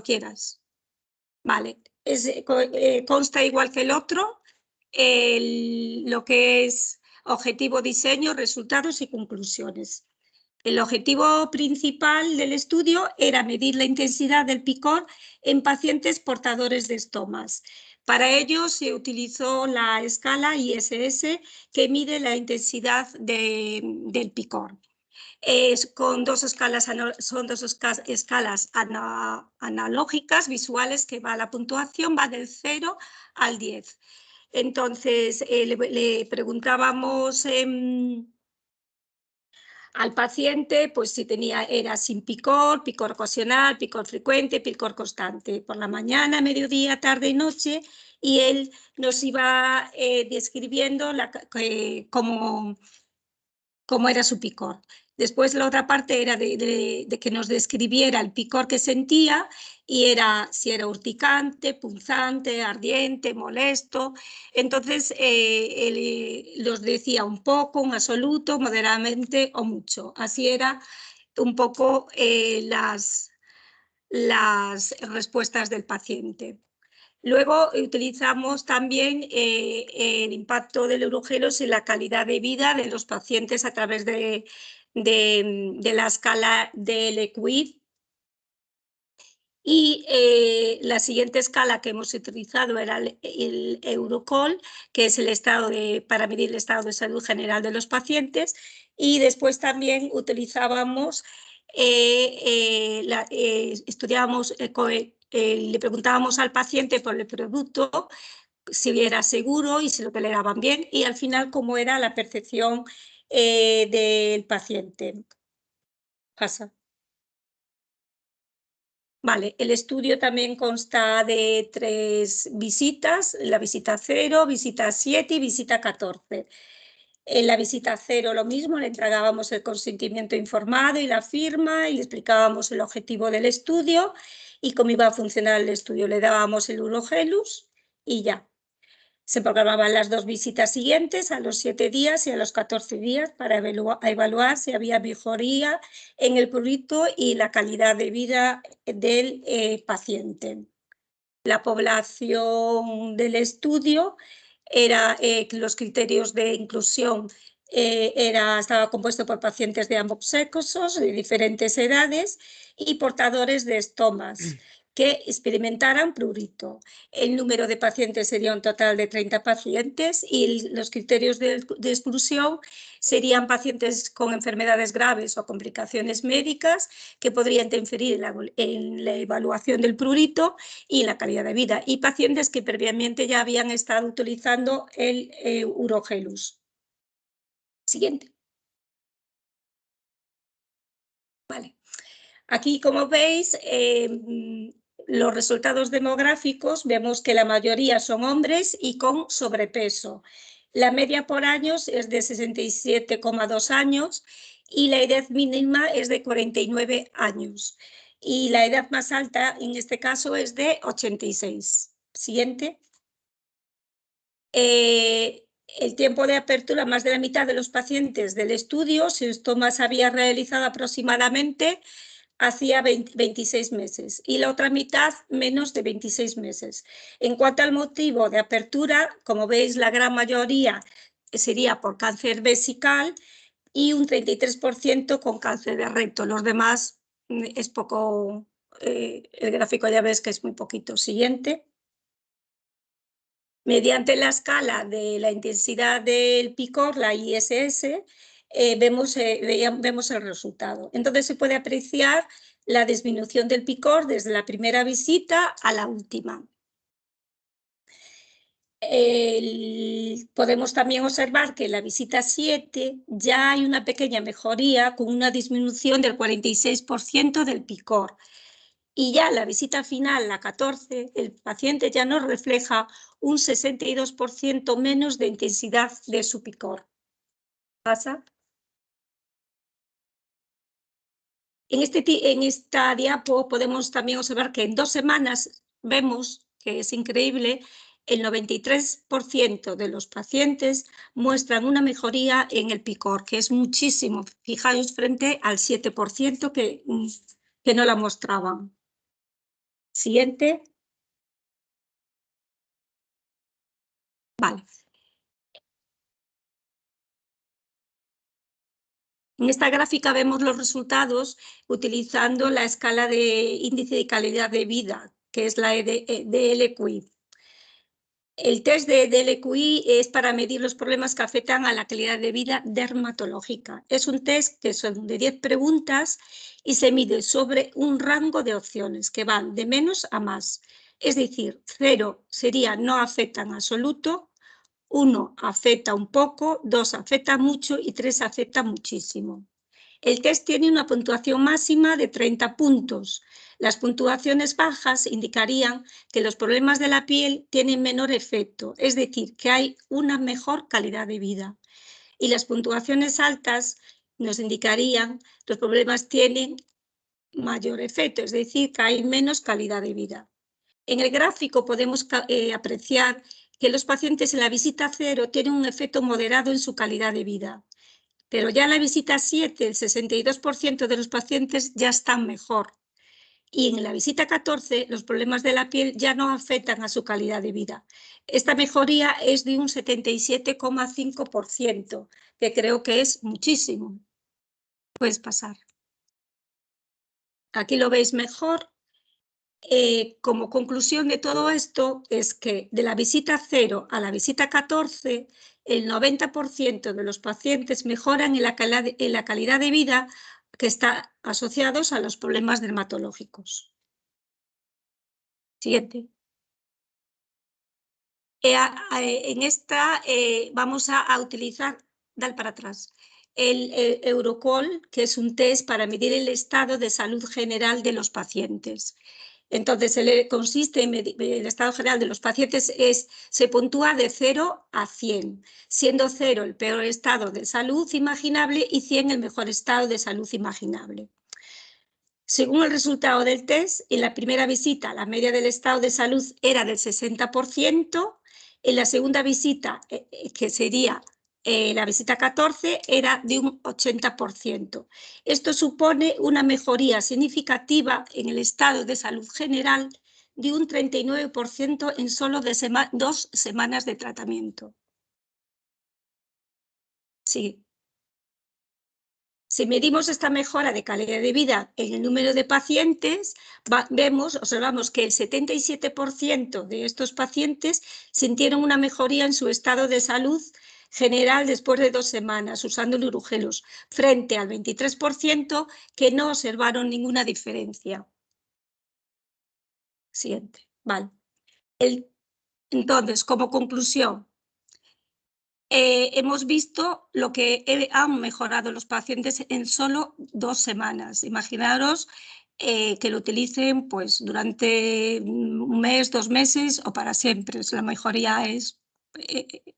B: quieras. Vale, consta igual que el otro, lo que es objetivo, diseño, resultados y conclusiones. El objetivo principal del estudio era medir la intensidad del picor en pacientes portadores de estomas. Para ello se utilizó la escala ISS que mide la intensidad del picor. Con dos escalas, son dos escalas analógicas, visuales, que va la puntuación, va del 0 al 10. Entonces, le preguntábamos al paciente pues si era sin picor, picor ocasional, picor frecuente, picor constante, por la mañana, mediodía, tarde y noche, y él nos iba describiendo cómo era su picor. Después la otra parte era de que nos describiera el picor que sentía y era si era urticante, punzante, ardiente, molesto. Entonces los decía un poco, un absoluto, moderadamente o mucho. Así era un poco las respuestas del paciente. Luego utilizamos también el impacto del Urugelus en la calidad de vida de los pacientes a través de la escala del EQUID. Y la siguiente escala que hemos utilizado era el Eurocol, que es para medir el estado de salud general de los pacientes. Y después también utilizábamos, estudiábamos, le preguntábamos al paciente por el producto, si era seguro y si lo toleraban bien, y al final cómo era la percepción del paciente. Pasa. Vale, el estudio también consta de 3 visitas, la visita 0, visita 7 y visita 14. En la visita 0 lo mismo, le entregábamos el consentimiento informado y la firma y le explicábamos el objetivo del estudio y cómo iba a funcionar el estudio. Le dábamos el Urugelus y ya. Se programaban las 2 visitas siguientes a los 7 días y a los 14 días para evaluar si había mejoría en el prurito y la calidad de vida del paciente. La población del estudio los criterios de inclusión estaba compuesto por pacientes de ambos sexos, de diferentes edades y portadores de estomas que experimentaran prurito. El número de pacientes sería un total de 30 pacientes y los criterios de exclusión serían pacientes con enfermedades graves o complicaciones médicas que podrían interferir en la evaluación del prurito y la calidad de vida, y pacientes que previamente ya habían estado utilizando el Urogelus. Siguiente. Vale. Aquí, como veis, los resultados demográficos, vemos que la mayoría son hombres y con sobrepeso. La media por años es de 67,2 años y la edad mínima es de 49 años. Y la edad más alta en este caso es de 86. Siguiente. El tiempo de apertura, más de la mitad de los pacientes del estudio, si esto más había realizado aproximadamente, hacía 26 meses y la otra mitad menos de 26 meses. En cuanto al motivo de apertura, como veis, la gran mayoría sería por cáncer vesical y un 33% con cáncer de recto. Los demás es poco, el gráfico ya ves que es muy poquito. Siguiente. Mediante la escala de la intensidad del picor, la ISS, vemos el resultado. Entonces se puede apreciar la disminución del picor desde la primera visita a la última. Podemos también observar que en la visita 7 ya hay una pequeña mejoría con una disminución del 46% del picor. Y ya en la visita final, la 14, el paciente ya nos refleja un 62% menos de intensidad de su picor. ¿Pasa? En esta diapo podemos también observar que en 2 semanas vemos que es increíble, el 93% de los pacientes muestran una mejoría en el picor, que es muchísimo. Fijaos frente al 7% que no la mostraban. Siguiente. Vale. En esta gráfica vemos los resultados utilizando la escala de índice de calidad de vida, que es la DLQI. El test de DLQI es para medir los problemas que afectan a la calidad de vida dermatológica. Es un test que son de 10 preguntas y se mide sobre un rango de opciones que van de menos a más. Es decir, 0 sería no afecta en absoluto, 1 afecta un poco, 2 afecta mucho y 3 afecta muchísimo. El test tiene una puntuación máxima de 30 puntos. Las puntuaciones bajas indicarían que los problemas de la piel tienen menor efecto, es decir, que hay una mejor calidad de vida. Y las puntuaciones altas nos indicarían que los problemas tienen mayor efecto, es decir, que hay menos calidad de vida. En el gráfico podemos apreciar que los pacientes en la visita 0 tienen un efecto moderado en su calidad de vida. Pero ya en la visita 7, el 62% de los pacientes ya están mejor. Y en la visita 14, los problemas de la piel ya no afectan a su calidad de vida. Esta mejoría es de un 77,5%, que creo que es muchísimo. Puedes pasar. Aquí lo veis mejor. Como conclusión de todo esto es que de la visita 0 a la visita 14, el 90% de los pacientes mejoran en la calidad de vida que está asociados a los problemas dermatológicos. Siguiente. En esta vamos a utilizar, dale para atrás, el Eurocol, que es un test para medir el estado de salud general de los pacientes. Entonces, consiste en el estado general de los pacientes se puntúa de 0 a 100, siendo 0 el peor estado de salud imaginable y 100 el mejor estado de salud imaginable. Según el resultado del test, en la primera visita la media del estado de salud era del 60%, en la segunda visita, que sería la visita 14, era de un 80%. Esto supone una mejoría significativa en el estado de salud general de un 39% en solo 2 semanas de tratamiento. Sí. Si medimos esta mejora de calidad de vida en el número de pacientes, observamos que el 77% de estos pacientes sintieron una mejoría en su estado de salud general después de 2 semanas usando el Urugelus, frente al 23% que no observaron ninguna diferencia. Siguiente. Vale. Entonces, como conclusión, hemos visto lo que han mejorado los pacientes en solo 2 semanas. Imaginaros que lo utilicen pues, durante un mes, 2 meses o para siempre. La mejoría es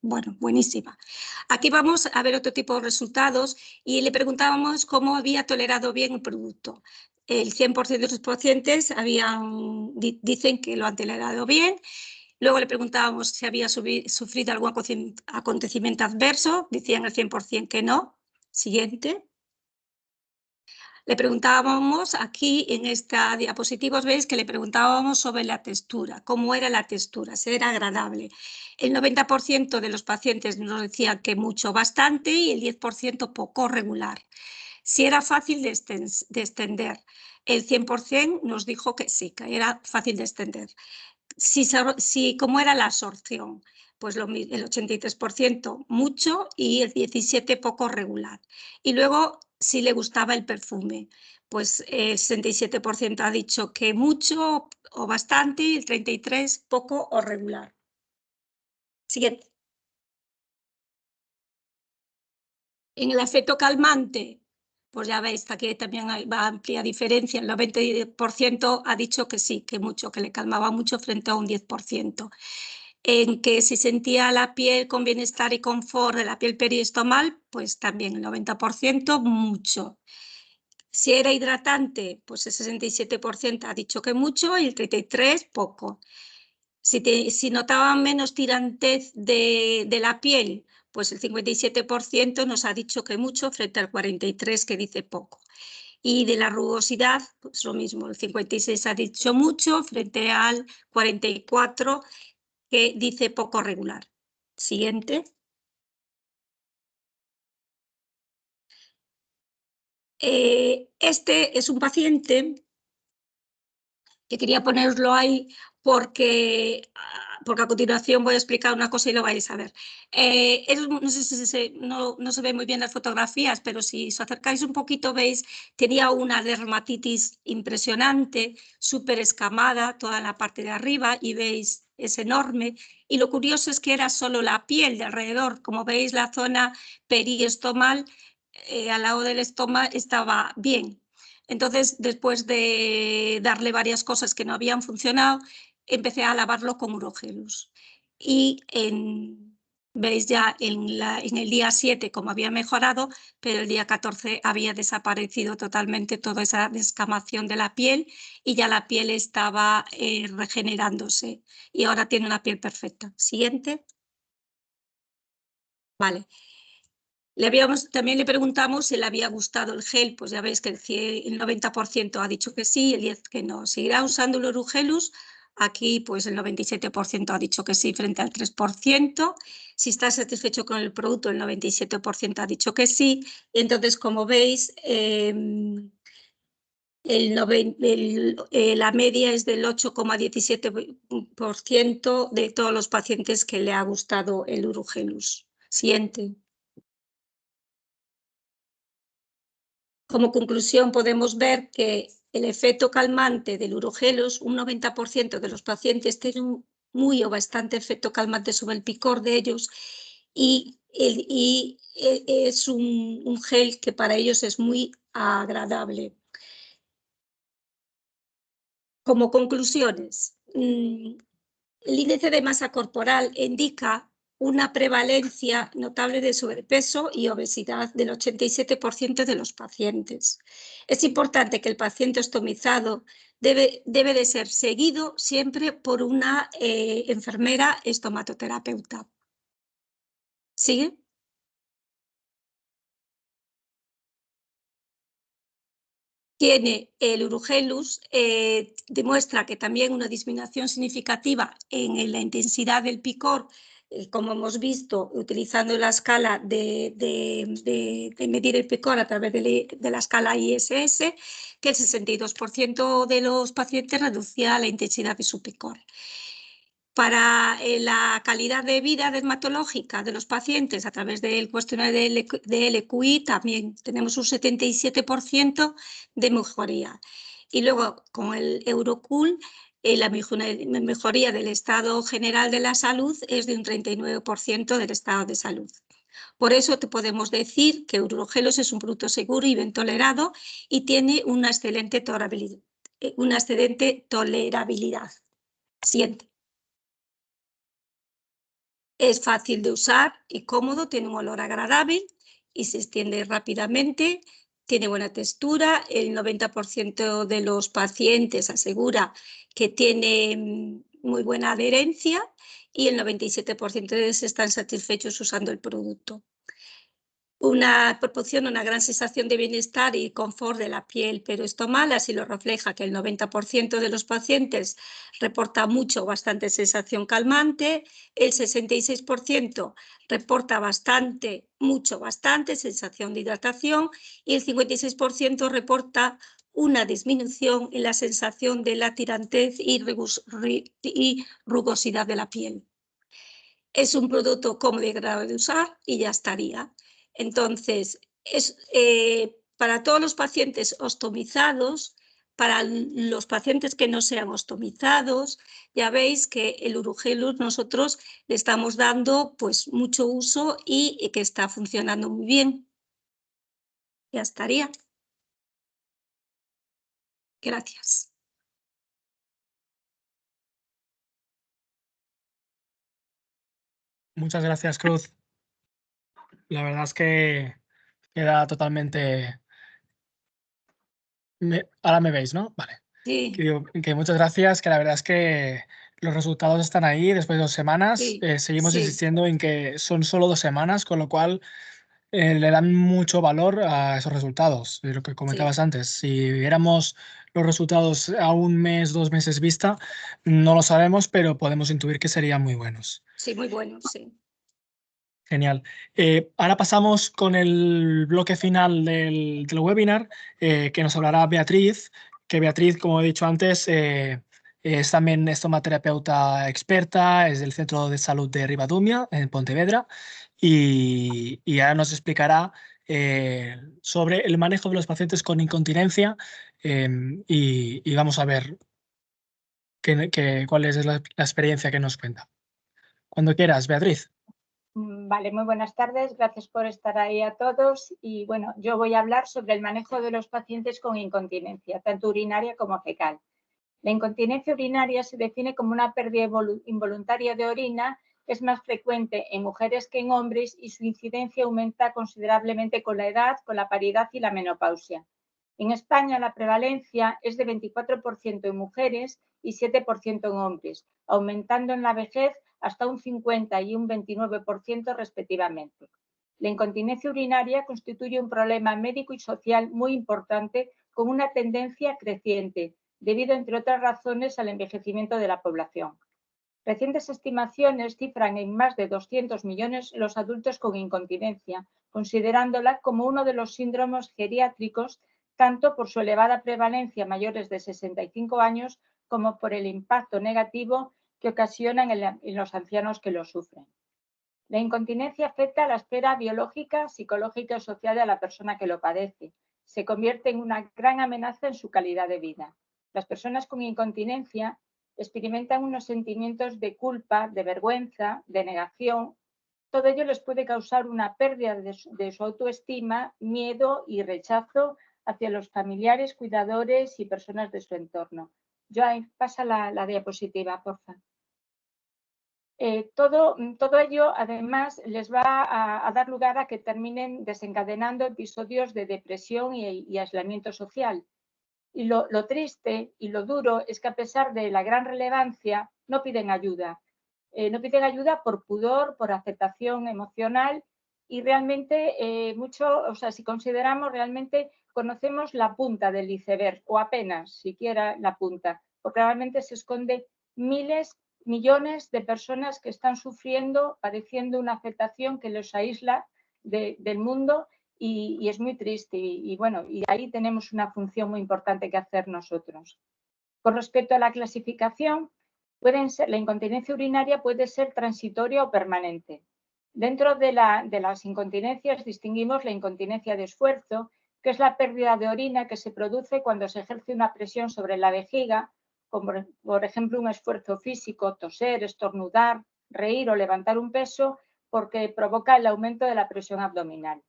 B: bueno, buenísima. Aquí vamos a ver otro tipo de resultados y le preguntábamos cómo había tolerado bien el producto. El 100% de los pacientes dicen que lo han tolerado bien. Luego le preguntábamos si había sufrido algún acontecimiento adverso, decían el 100% que no. Siguiente. Le preguntábamos aquí en esta diapositiva, veis que le preguntábamos sobre la textura, cómo era la textura, si era agradable. El 90% de los pacientes nos decían que mucho, bastante y el 10% poco, regular. Si era fácil de extender, el 100% nos dijo que sí, que era fácil de extender. ¿Cómo era la absorción? Pues el 83% mucho y el 17% poco, regular. Y luego, si le gustaba el perfume, pues el 67% ha dicho que mucho o bastante y el 33% poco o regular. Siguiente. En el efecto calmante, pues ya veis, aquí también va amplia diferencia. El 90% ha dicho que sí, que mucho, que le calmaba mucho frente a un 10%. En que si sentía la piel con bienestar y confort de la piel periostomal, pues también el 90%, mucho. Si era hidratante, pues el 67% ha dicho que mucho y el 33% poco. Si notaban menos tirantez de la piel, pues el 57% nos ha dicho que mucho frente al 43% que dice poco. Y de la rugosidad, pues lo mismo, el 56% ha dicho mucho frente al 44% que dice poco regular. Siguiente. Este es un paciente que quería ponerlo ahí porque a continuación voy a explicar una cosa y lo vais a ver. No sé si no se ven muy bien las fotografías, pero si os acercáis un poquito veis, tenía una dermatitis impresionante, súper escamada, toda la parte de arriba, y veis, es enorme. Y lo curioso es que era solo la piel de alrededor. Como veis, la zona periestomal, al lado del estómago, estaba bien. Entonces, después de darle varias cosas que no habían funcionado, empecé a lavarlo con Urogelus. Y veis ya en el día 7 cómo había mejorado, pero el día 14 había desaparecido totalmente toda esa descamación de la piel y ya la piel estaba regenerándose. Y ahora tiene una piel perfecta. Siguiente. Vale. También le preguntamos si le había gustado el gel, pues ya veis que el 90% ha dicho que sí, el 10% que no. ¿Seguirá usando el Urogelus? Aquí pues el 97% ha dicho que sí frente al 3%. Si está satisfecho con el producto, el 97% ha dicho que sí. Y entonces, como veis, la media es del 8,17% de todos los pacientes que le ha gustado el Urogelus. Siguiente. Como conclusión podemos ver que el efecto calmante del Urogelus, un 90% de los pacientes tienen un muy o bastante efecto calmante sobre el picor de ellos y es un gel que para ellos es muy agradable. Como conclusiones, el índice de masa corporal indica una prevalencia notable de sobrepeso y obesidad del 87% de los pacientes. Es importante que el paciente ostomizado debe de ser seguido siempre por una enfermera estomatoterapeuta. ¿Sigue? Tiene el Urogelus, demuestra que también una disminución significativa en la intensidad del picor, como hemos visto, utilizando la escala de medir el picor a través de la escala ISS, que el 62% de los pacientes reducía la intensidad de su picor. Para la calidad de vida dermatológica de los pacientes a través del cuestionario de LQI también tenemos un 77% de mejoría. Y luego con el Eurocool la mejoría del estado general de la salud es de un 39% del estado de salud. Por eso te podemos decir que Urogelus es un producto seguro y bien tolerado y tiene una excelente tolerabilidad. Siguiente. Es fácil de usar y cómodo, tiene un olor agradable y se extiende rápidamente, tiene buena textura. El 90% de los pacientes asegura que tiene muy buena adherencia y el 97% de ellos están satisfechos usando el producto. Proporciona una gran sensación de bienestar y confort de la piel periostomal, así lo refleja que el 90% de los pacientes reporta mucho o bastante sensación calmante, el 66% reporta bastante, mucho, bastante sensación de hidratación y el 56% reporta una disminución en la sensación de la tirantez y rugosidad de la piel. Es un producto cómodo y agradable de usar y ya estaría. Entonces, para todos los pacientes ostomizados, Para los pacientes que no sean ostomizados, ya veis que el Urogellus nosotros le estamos dando pues mucho uso y que está funcionando muy bien. Ya estaría. Gracias.
A: Muchas gracias, Cruz. La verdad es que queda totalmente... Ahora me veis, ¿no? Vale.
B: Sí,
A: Que muchas gracias, que la verdad es que los resultados están ahí después de 2 semanas.
B: sí,
A: Seguimos
B: sí.
A: insistiendo en que son solo 2 semanas, con lo cual le dan mucho valor a esos resultados. De lo que comentabas antes, si viéramos los resultados a 1 mes, 2 meses vista, no lo sabemos, pero podemos intuir que serían muy buenos.
B: Sí, muy bueno, sí.
A: Genial. Ahora pasamos con el bloque final del webinar, que nos hablará Beatriz, que Beatriz, como he dicho antes, es también estomaterapeuta experta, es del Centro de Salud de Ribadumia, en Pontevedra, y ahora nos explicará sobre el manejo de los pacientes con incontinencia, y vamos a ver cuál es la experiencia que nos cuenta. Cuando quieras, Beatriz.
C: Vale, muy buenas tardes. Gracias por estar ahí a todos. Y bueno, yo voy a hablar sobre el manejo de los pacientes con incontinencia, tanto urinaria como fecal. La incontinencia urinaria se define como una pérdida involuntaria de orina. Es más frecuente en mujeres que en hombres y su incidencia aumenta considerablemente con la edad, con la paridad y la menopausia. En España la prevalencia es de 24% en mujeres y 7% en hombres, aumentando en la vejez hasta un 50 y un 29% respectivamente. La incontinencia urinaria constituye un problema médico y social muy importante con una tendencia creciente, debido, entre otras razones, al envejecimiento de la población. Recientes estimaciones cifran en más de 200 millones los adultos con incontinencia, considerándola como uno de los síndromes geriátricos, tanto por su elevada prevalencia mayores de 65 años como por el impacto negativo que ocasionan en los ancianos que lo sufren. La incontinencia afecta a la esfera biológica, psicológica y social de la persona que lo padece. Se convierte en una gran amenaza en su calidad de vida. Las personas con incontinencia experimentan unos sentimientos de culpa, de vergüenza, de negación. Todo ello les puede causar una pérdida de su autoestima, miedo y rechazo hacia los familiares, cuidadores y personas de su entorno. Joan, pasa la diapositiva, por favor. Todo ello, además, les va a dar lugar a que terminen desencadenando episodios de depresión y aislamiento social. Y lo triste y lo duro es que, a pesar de la gran relevancia, no piden ayuda. No piden ayuda por pudor, por aceptación emocional y realmente si consideramos realmente, conocemos la punta del iceberg o apenas siquiera la punta, porque realmente se esconde millones de personas que están sufriendo, padeciendo una afectación que los aísla del mundo y es muy triste. Y ahí tenemos una función muy importante que hacer nosotros. Con respecto a la clasificación, la incontinencia urinaria puede ser transitoria o permanente. Dentro de las incontinencias distinguimos la incontinencia de esfuerzo, que es la pérdida de orina que se produce cuando se ejerce una presión sobre la vejiga, como por ejemplo un esfuerzo físico, toser, estornudar, reír o levantar un peso, porque provoca el aumento de la presión abdominal.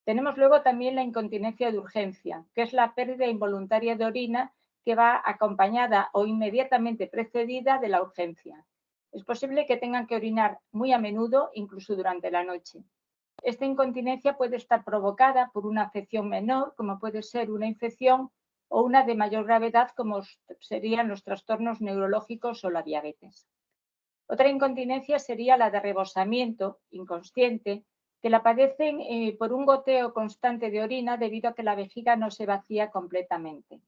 C: Tenemos luego también la incontinencia de urgencia, que es la pérdida involuntaria de orina que va acompañada o inmediatamente precedida de la urgencia. Es posible que tengan que orinar muy a menudo, incluso durante la noche. Esta incontinencia puede estar provocada por una afección menor, como puede ser una infección, o una de mayor gravedad, como serían los trastornos neurológicos o la diabetes. Otra incontinencia sería la de rebosamiento inconsciente, que la padecen por un goteo constante de orina debido a que la vejiga no se vacía completamente.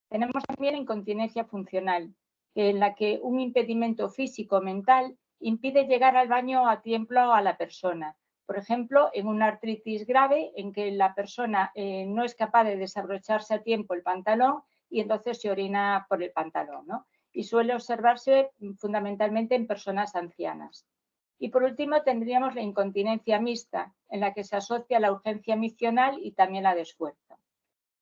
C: Tenemos también incontinencia funcional, en la que un impedimento físico o mental impide llegar al baño a tiempo a la persona. Por ejemplo, en una artritis grave en que la persona no es capaz de desabrocharse a tiempo el pantalón y entonces se orina por el pantalón, ¿no? Y suele observarse fundamentalmente en personas ancianas. Y por último tendríamos la incontinencia mixta, en la que se asocia la urgencia miccional y también la de esfuerzo.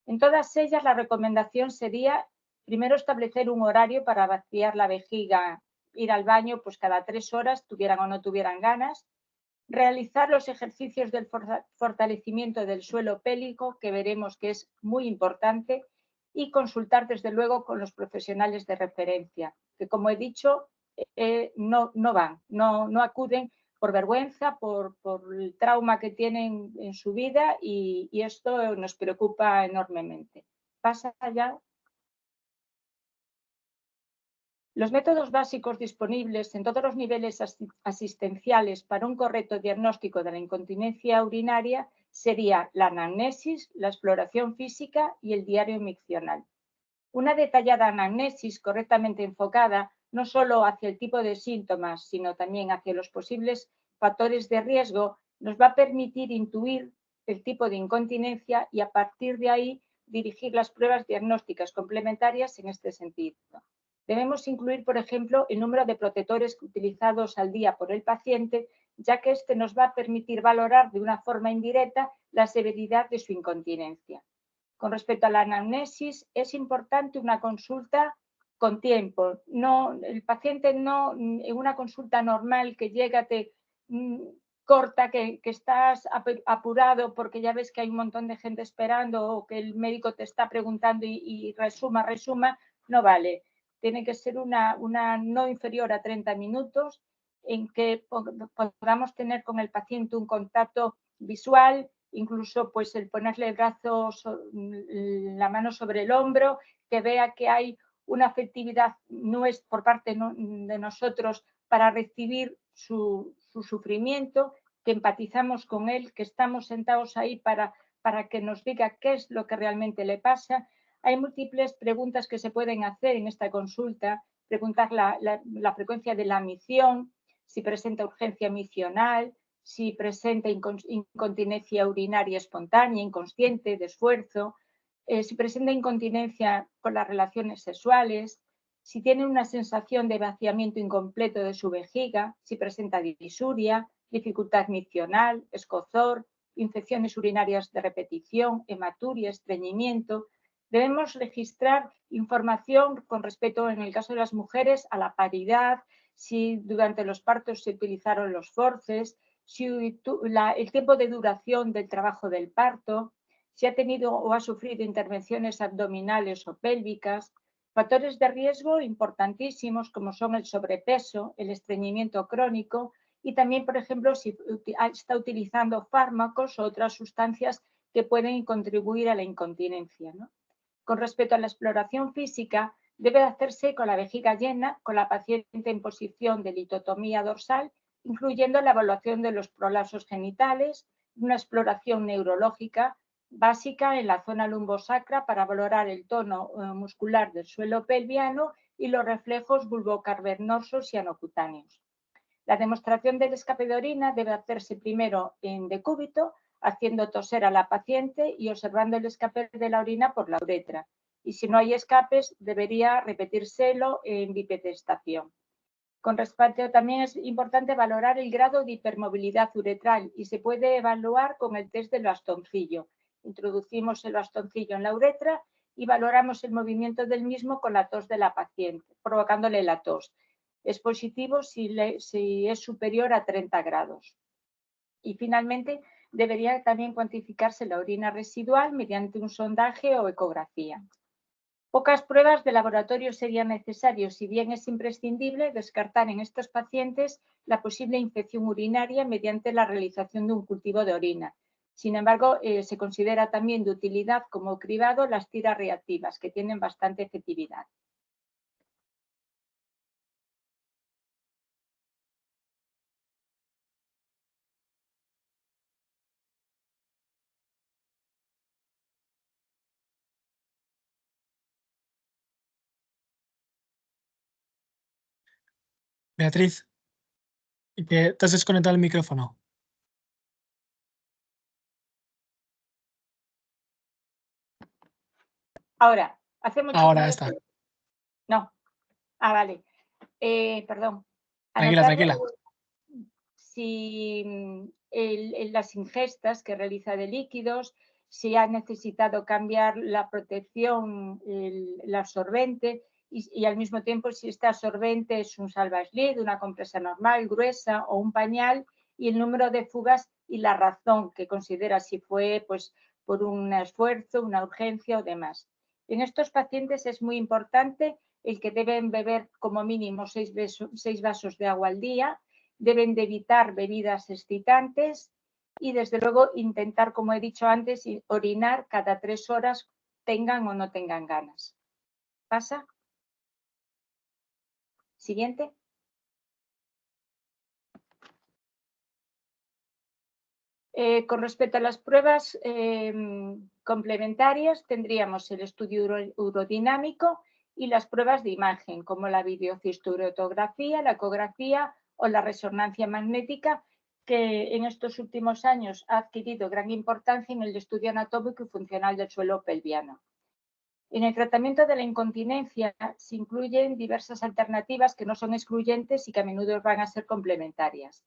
C: En todas ellas la recomendación sería primero establecer un horario para vaciar la vejiga, ir al baño pues cada 3 horas, tuvieran o no tuvieran ganas, realizar los ejercicios del fortalecimiento del suelo pélvico, que veremos que es muy importante, y consultar desde luego con los profesionales de referencia, que como he dicho, no acuden por vergüenza, por el trauma que tienen en su vida y esto nos preocupa enormemente. Pasa ya. Los métodos básicos disponibles en todos los niveles asistenciales para un correcto diagnóstico de la incontinencia urinaria sería la anamnesis, la exploración física y el diario miccional. Una detallada anamnesis correctamente enfocada no solo hacia el tipo de síntomas, sino también hacia los posibles factores de riesgo, nos va a permitir intuir el tipo de incontinencia y a partir de ahí dirigir las pruebas diagnósticas complementarias en este sentido. Debemos incluir, por ejemplo, el número de protectores utilizados al día por el paciente, ya que este nos va a permitir valorar de una forma indirecta la severidad de su incontinencia. Con respecto a la anamnesis, es importante una consulta con tiempo. El paciente no, en una consulta normal que llega, te corta, que estás apurado porque ya ves que hay un montón de gente esperando o que el médico te está preguntando y resuma, no vale. Tiene que ser una no inferior a 30 minutos en que podamos tener con el paciente un contacto visual, incluso pues el ponerle el brazo, la mano sobre el hombro, que vea que hay una afectividad por parte de nosotros para recibir su sufrimiento, que empatizamos con él, que estamos sentados ahí para que nos diga qué es lo que realmente le pasa. Hay múltiples preguntas que se pueden hacer en esta consulta, preguntar la frecuencia de la micción, si presenta urgencia miccional, si presenta incontinencia urinaria espontánea, inconsciente, de esfuerzo, si presenta incontinencia con las relaciones sexuales, si tiene una sensación de vaciamiento incompleto de su vejiga, si presenta disuria, dificultad miccional, escozor, infecciones urinarias de repetición, hematuria, estreñimiento. Debemos registrar información con respecto, en el caso de las mujeres, a la paridad, si durante los partos se utilizaron los forces, si el tiempo de duración del trabajo del parto, si ha tenido o ha sufrido intervenciones abdominales o pélvicas, factores de riesgo importantísimos como son el sobrepeso, el estreñimiento crónico y también, por ejemplo, si está utilizando fármacos o otras sustancias que pueden contribuir a la incontinencia, ¿no? Con respecto a la exploración física, debe hacerse con la vejiga llena, con la paciente en posición de litotomía dorsal, incluyendo la evaluación de los prolapsos genitales, una exploración neurológica básica en la zona lumbosacra para valorar el tono muscular del suelo pelviano y los reflejos vulvocavernosos y anocutáneos. La demostración del escape de orina debe hacerse primero en decúbito, haciendo toser a la paciente y observando el escape de la orina por la uretra. Y si no hay escapes, debería repetírselo en bipedestación. Con respecto, también es importante valorar el grado de hipermovilidad uretral y se puede evaluar con el test del bastoncillo. Introducimos el bastoncillo en la uretra y valoramos el movimiento del mismo con la tos de la paciente, provocándole la tos. Es positivo si es superior a 30 grados. Y finalmente, debería también cuantificarse la orina residual mediante un sondaje o ecografía. Pocas pruebas de laboratorio serían necesarias, si bien es imprescindible descartar en estos pacientes la posible infección urinaria mediante la realización de un cultivo de orina. Sin embargo, se considera también de utilidad como cribado las tiras reactivas, que tienen bastante efectividad.
A: Beatriz, que te has desconectado el micrófono.
C: Ahora, hace mucho
A: Ahora está.
C: No. Ah, vale. Perdón.
A: Tranquila.
C: Si las ingestas que realiza de líquidos, si ha necesitado cambiar la protección, el absorbente, y al mismo tiempo si este absorbente es un salvaslid, una compresa normal, gruesa o un pañal, y el número de fugas y la razón que considera, si fue pues, por un esfuerzo, una urgencia o demás. En estos pacientes es muy importante el que deben beber como mínimo 6 vasos de agua al día, deben de evitar bebidas excitantes y desde luego intentar, como he dicho antes, orinar cada 3 horas, tengan o no tengan ganas. ¿Pasa? Siguiente. Con respecto a las pruebas complementarias, tendríamos el estudio urodinámico y las pruebas de imagen, como la videocisturotografía, la ecografía o la resonancia magnética, que en estos últimos años ha adquirido gran importancia en el estudio anatómico y funcional del suelo pelviano. En el tratamiento de la incontinencia se incluyen diversas alternativas que no son excluyentes y que a menudo van a ser complementarias.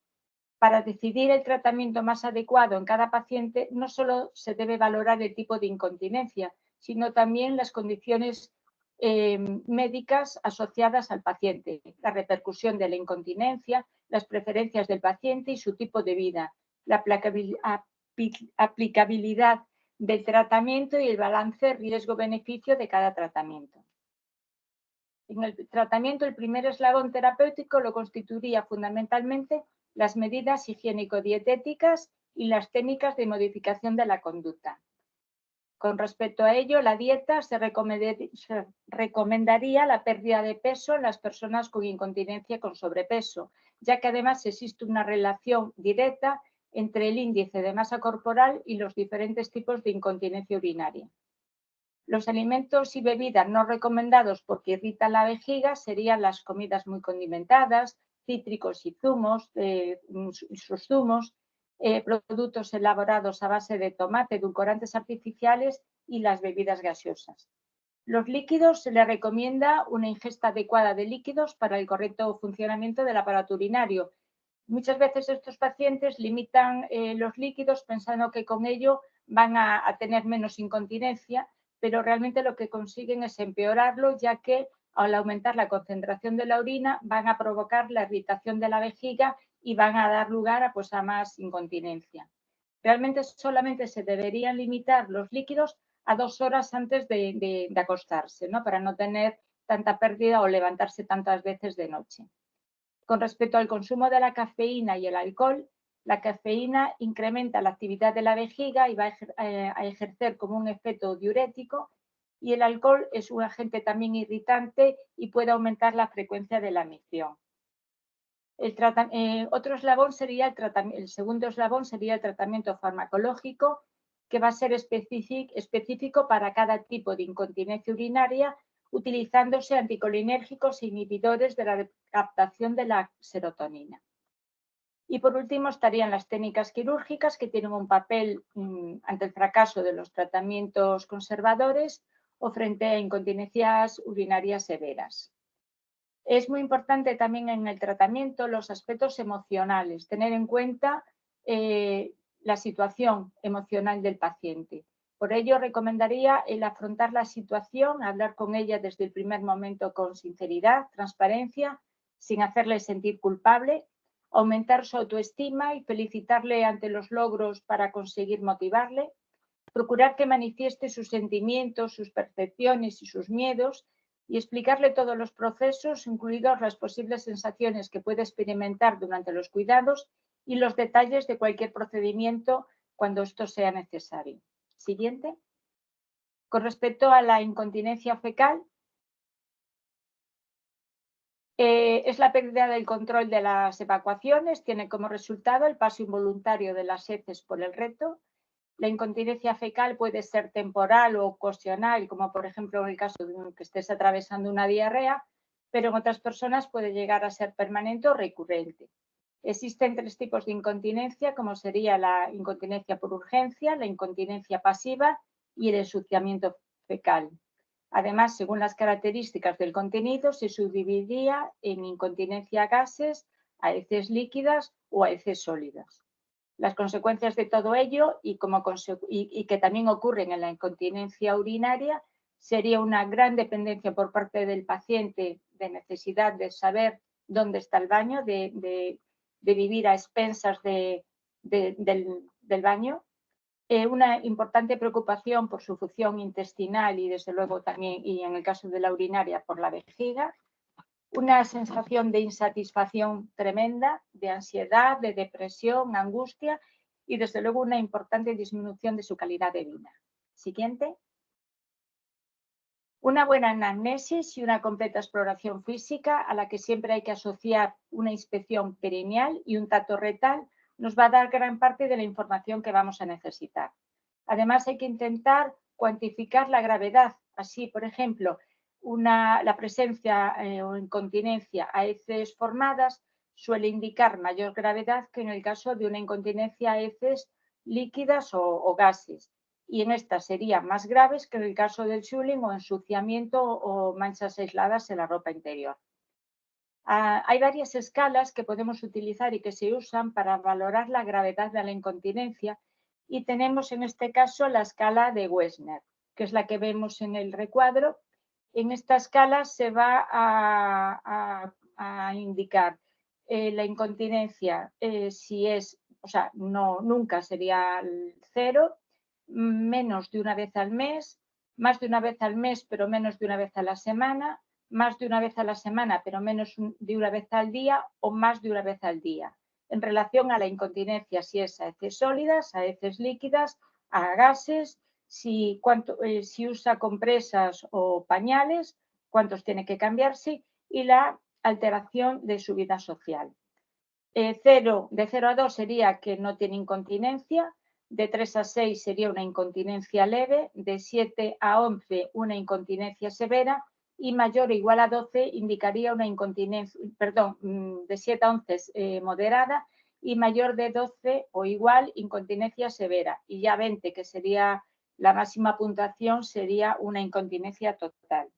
C: Para decidir el tratamiento más adecuado en cada paciente, no solo se debe valorar el tipo de incontinencia, sino también las condiciones médicas asociadas al paciente, la repercusión de la incontinencia, las preferencias del paciente y su tipo de vida, la aplicabilidad del tratamiento y el balance riesgo-beneficio de cada tratamiento. En el tratamiento, el primer eslabón terapéutico lo constituiría fundamentalmente las medidas higiénico-dietéticas y las técnicas de modificación de la conducta. Con respecto a ello, la dieta se recomendaría la pérdida de peso en las personas con incontinencia con sobrepeso, ya que además existe una relación directa entre el índice de masa corporal y los diferentes tipos de incontinencia urinaria. Los alimentos y bebidas no recomendados porque irritan la vejiga serían las comidas muy condimentadas, cítricos y zumos, sus zumos, productos elaborados a base de tomate, edulcorantes artificiales y las bebidas gaseosas. Los líquidos, se le recomienda una ingesta adecuada de líquidos para el correcto funcionamiento del aparato urinario. Muchas veces estos pacientes limitan los líquidos pensando que con ello van a tener menos incontinencia, pero realmente lo que consiguen es empeorarlo, ya que al aumentar la concentración de la orina van a provocar la irritación de la vejiga y van a dar lugar a más incontinencia. Realmente solamente se deberían limitar los líquidos a 2 horas antes de acostarse, ¿no? Para no tener tanta pérdida o levantarse tantas veces de noche. Con respecto al consumo de la cafeína y el alcohol, la cafeína incrementa la actividad de la vejiga y va a ejercer como un efecto diurético, y el alcohol es un agente también irritante y puede aumentar la frecuencia de la micción. El segundo eslabón sería el tratamiento farmacológico, que va a ser específico para cada tipo de incontinencia urinaria, utilizándose anticolinérgicos e inhibidores de la captación de la serotonina. Y por último estarían las técnicas quirúrgicas, que tienen un papel ante el fracaso de los tratamientos conservadores o frente a incontinencias urinarias severas. Es muy importante también en el tratamiento los aspectos emocionales, tener en cuenta la situación emocional del paciente. Por ello, recomendaría el afrontar la situación, hablar con ella desde el primer momento con sinceridad, transparencia, sin hacerle sentir culpable, aumentar su autoestima y felicitarle ante los logros para conseguir motivarle, procurar que manifieste sus sentimientos, sus percepciones y sus miedos, y explicarle todos los procesos, incluidas las posibles sensaciones que puede experimentar durante los cuidados y los detalles de cualquier procedimiento cuando esto sea necesario. Siguiente. Con respecto a la incontinencia fecal, es la pérdida del control de las evacuaciones, tiene como resultado el paso involuntario de las heces por el recto. La incontinencia fecal puede ser temporal o ocasional, como por ejemplo en el caso de que estés atravesando una diarrea, pero en otras personas puede llegar a ser permanente o recurrente. Existen 3 tipos de incontinencia, como sería la incontinencia por urgencia, la incontinencia pasiva y el ensuciamiento fecal. Además, según las características del contenido, se subdividía en incontinencia a gases, a heces líquidas o a heces sólidas. Las consecuencias de todo ello y que también ocurren en la incontinencia urinaria sería una gran dependencia por parte del paciente de necesidad de saber dónde está el baño, de vivir a expensas del baño. Una importante preocupación por su función intestinal y desde luego también, y en el caso de la urinaria, por la vejiga. Una sensación de insatisfacción tremenda, de ansiedad, de depresión, angustia y desde luego una importante disminución de su calidad de vida. Siguiente. Una buena anamnesis y una completa exploración física a la que siempre hay que asociar una inspección perineal y un tacto rectal nos va a dar gran parte de la información que vamos a necesitar. Además hay que intentar cuantificar la gravedad. Así, por ejemplo, la presencia o incontinencia a heces formadas suele indicar mayor gravedad que en el caso de una incontinencia a heces líquidas o gases. Y en estas serían más graves que en el caso del shulling o ensuciamiento o manchas aisladas en la ropa interior. Hay varias escalas que podemos utilizar y que se usan para valorar la gravedad de la incontinencia y tenemos en este caso la escala de Wessner, que es la que vemos en el recuadro. En esta escala se va a indicar la incontinencia, si es, o sea, nunca sería el 0, menos de una vez al mes, más de una vez al mes pero menos de una vez a la semana, más de una vez a la semana pero menos de una vez al día o más de una vez al día. En relación a la incontinencia, si es a heces sólidas, a heces líquidas, a gases, si usa compresas o pañales, cuántos tiene que cambiarse y la alteración de su vida social. De 0 a 2 sería que no tiene incontinencia, de 3 a 6 sería una incontinencia leve, de 7 a 11 una incontinencia severa y mayor o igual a 12 indicaría una incontinencia, perdón, de 7 a 11 moderada y mayor de 12 o igual incontinencia severa y ya 20, que sería la máxima puntuación, sería una incontinencia total.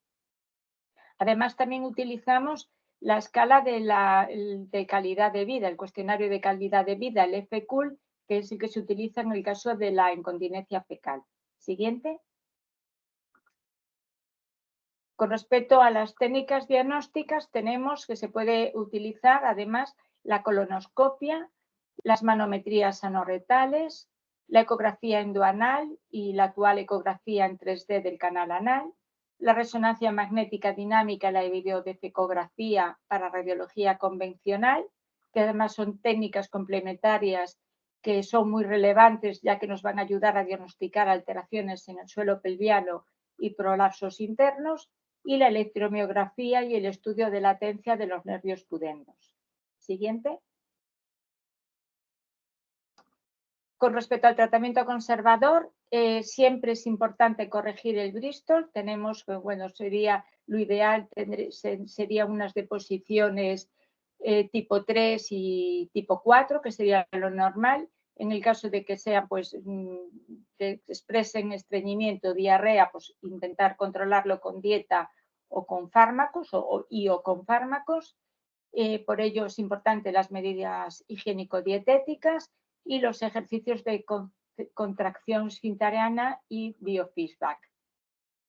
C: Además también utilizamos la escala de calidad de vida, el cuestionario de calidad de vida, el FQL, que es el que se utiliza en el caso de la incontinencia fecal. Siguiente. Con respecto a las técnicas diagnósticas, tenemos que se puede utilizar además la colonoscopia, las manometrías anorretales, la ecografía endoanal y la actual ecografía en 3D del canal anal, la resonancia magnética dinámica y la videodefecografía para radiología convencional, que además son técnicas complementarias que son muy relevantes ya que nos van a ayudar a diagnosticar alteraciones en el suelo pelviano y prolapsos internos, y la electromiografía y el estudio de latencia de los nervios pudendos. Siguiente. Con respecto al tratamiento conservador, siempre es importante corregir el Bristol. Tenemos, bueno, sería lo ideal, sería unas deposiciones tipo 3 y tipo 4, que sería lo normal. En el caso de que sean, pues, que expresen estreñimiento, diarrea, pues intentar controlarlo con dieta o con fármacos o con fármacos. Por ello es importante las medidas higiénico-dietéticas y los ejercicios de contracción esfintariana y biofeedback.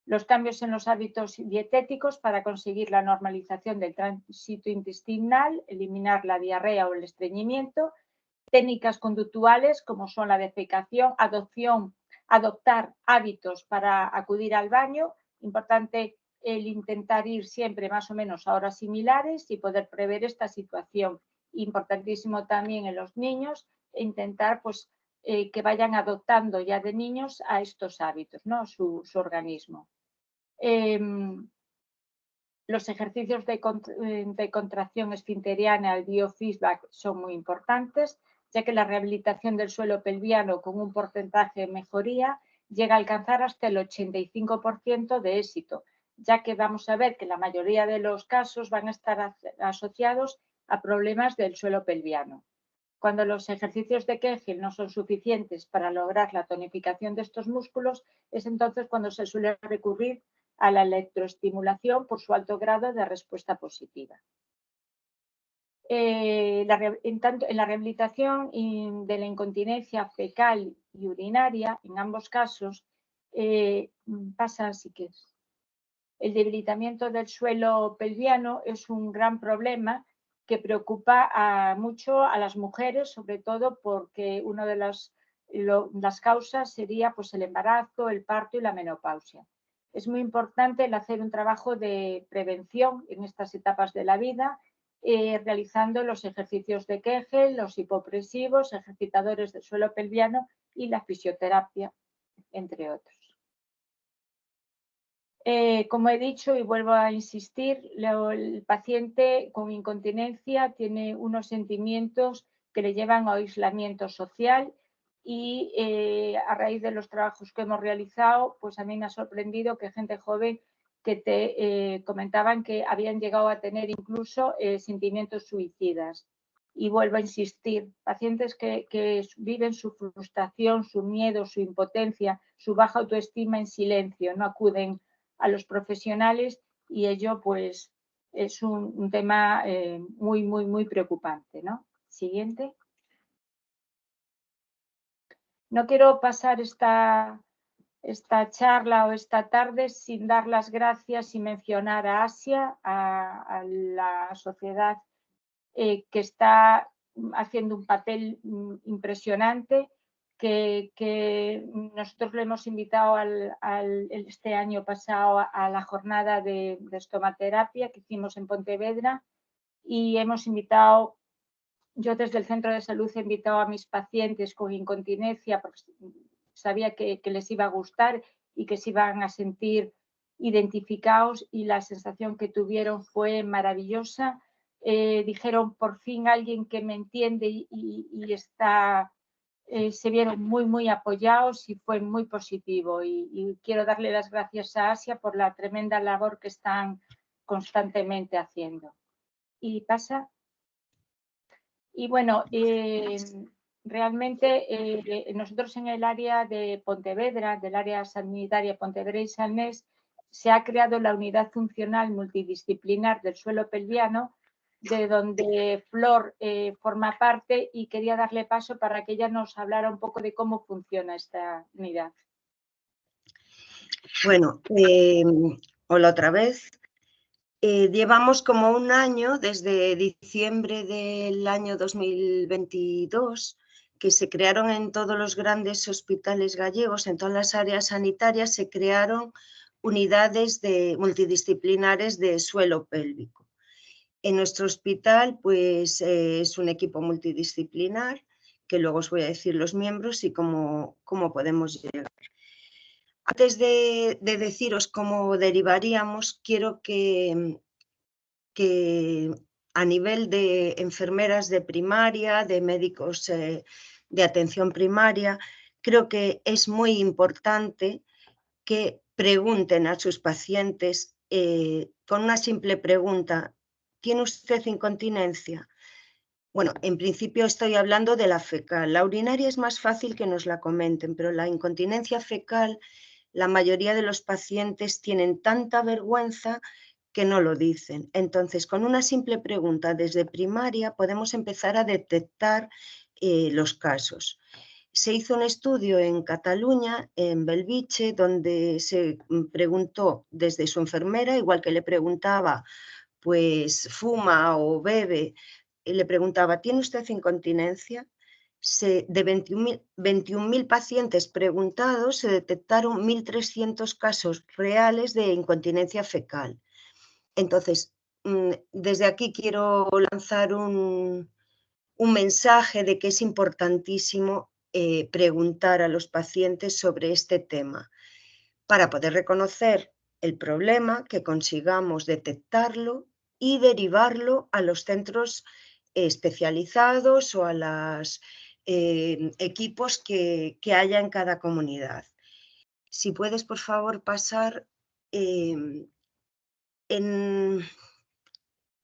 C: Los cambios en los hábitos dietéticos para conseguir la normalización del tránsito intestinal, eliminar la diarrea o el estreñimiento, técnicas conductuales como son la defecación, adoptar hábitos para acudir al baño, importante el intentar ir siempre más o menos a horas similares y poder prever esta situación. Importantísimo también en los niños intentar pues, que vayan adoptando ya de niños a estos hábitos, ¿no? su organismo. Los ejercicios de contracción esfinteriana, el biofeedback, son muy importantes, ya que la rehabilitación del suelo pelviano con un porcentaje de mejoría llega a alcanzar hasta el 85% de éxito, ya que vamos a ver que la mayoría de los casos van a estar asociados a problemas del suelo pelviano. Cuando los ejercicios de Kegel no son suficientes para lograr la tonificación de estos músculos, es entonces cuando se suele recurrir a la electroestimulación por su alto grado de respuesta positiva. tanto en la rehabilitación de la incontinencia fecal y urinaria, en ambos casos, pasa así que es. El debilitamiento del suelo pelviano es un gran problema que preocupa mucho a las mujeres, sobre todo porque una de las causas sería pues, el embarazo, el parto y la menopausia. Es muy importante el hacer un trabajo de prevención en estas etapas de la vida, realizando los ejercicios de Kegel, los hipopresivos, ejercitadores del suelo pelviano y la fisioterapia, entre otros. Como he dicho y vuelvo a insistir, el paciente con incontinencia tiene unos sentimientos que le llevan a aislamiento social y a raíz de los trabajos que hemos realizado, pues a mí me ha sorprendido que gente joven que te comentaban que habían llegado a tener incluso sentimientos suicidas. Y vuelvo a insistir, pacientes que viven su frustración, su miedo, su impotencia, su baja autoestima en silencio, no acuden a los profesionales y ello pues es un tema muy preocupante, ¿no? Siguiente. No quiero pasar esta charla o esta tarde sin dar las gracias y mencionar a Asia, a la sociedad que está haciendo un papel impresionante, que nosotros le hemos invitado este año pasado a la jornada de estomaterapia que hicimos en Pontevedra y hemos invitado, yo desde el centro de salud he invitado a mis pacientes con incontinencia porque sabía que les iba a gustar y que se iban a sentir identificados y la sensación que tuvieron fue maravillosa. Dijeron por fin alguien que me entiende y está, se vieron muy apoyados y fue muy positivo y quiero darle las gracias a Asia por la tremenda labor que están constantemente haciendo. Y pasa. Y bueno, realmente nosotros en el área de Pontevedra, del área sanitaria Pontevedra y Salnés, se ha creado la unidad funcional multidisciplinar del suelo pelviano, de donde Flor forma parte y quería darle paso para que ella nos hablara un poco de cómo funciona esta unidad.
D: Bueno, hola otra vez. Llevamos como un año, desde diciembre del año 2022, que se crearon en todos los grandes hospitales gallegos, en todas las áreas sanitarias, se crearon unidades multidisciplinares de suelo pélvico. En nuestro hospital, pues es un equipo multidisciplinar, que luego os voy a decir los miembros y cómo podemos llegar. Antes de deciros cómo derivaríamos, quiero que a nivel de enfermeras de primaria, de médicos de atención primaria, creo que es muy importante que pregunten a sus pacientes con una simple pregunta: ¿tiene usted incontinencia? Bueno, en principio estoy hablando de la fecal. La urinaria es más fácil que nos la comenten, pero la incontinencia fecal, la mayoría de los pacientes tienen tanta vergüenza que no lo dicen. Entonces, con una simple pregunta desde primaria podemos empezar a detectar los casos. Se hizo un estudio en Cataluña, en Belviche, donde se preguntó desde su enfermera, igual que le preguntaba, pues fuma o bebe, y le preguntaba, ¿tiene usted incontinencia? De 21.000 pacientes preguntados se detectaron 1.300 casos reales de incontinencia fecal. Entonces, desde aquí quiero lanzar un mensaje de que es importantísimo preguntar a los pacientes sobre este tema para poder reconocer el problema, que consigamos detectarlo y derivarlo a los centros especializados o a los equipos que haya en cada comunidad. Si puedes, por favor, pasar.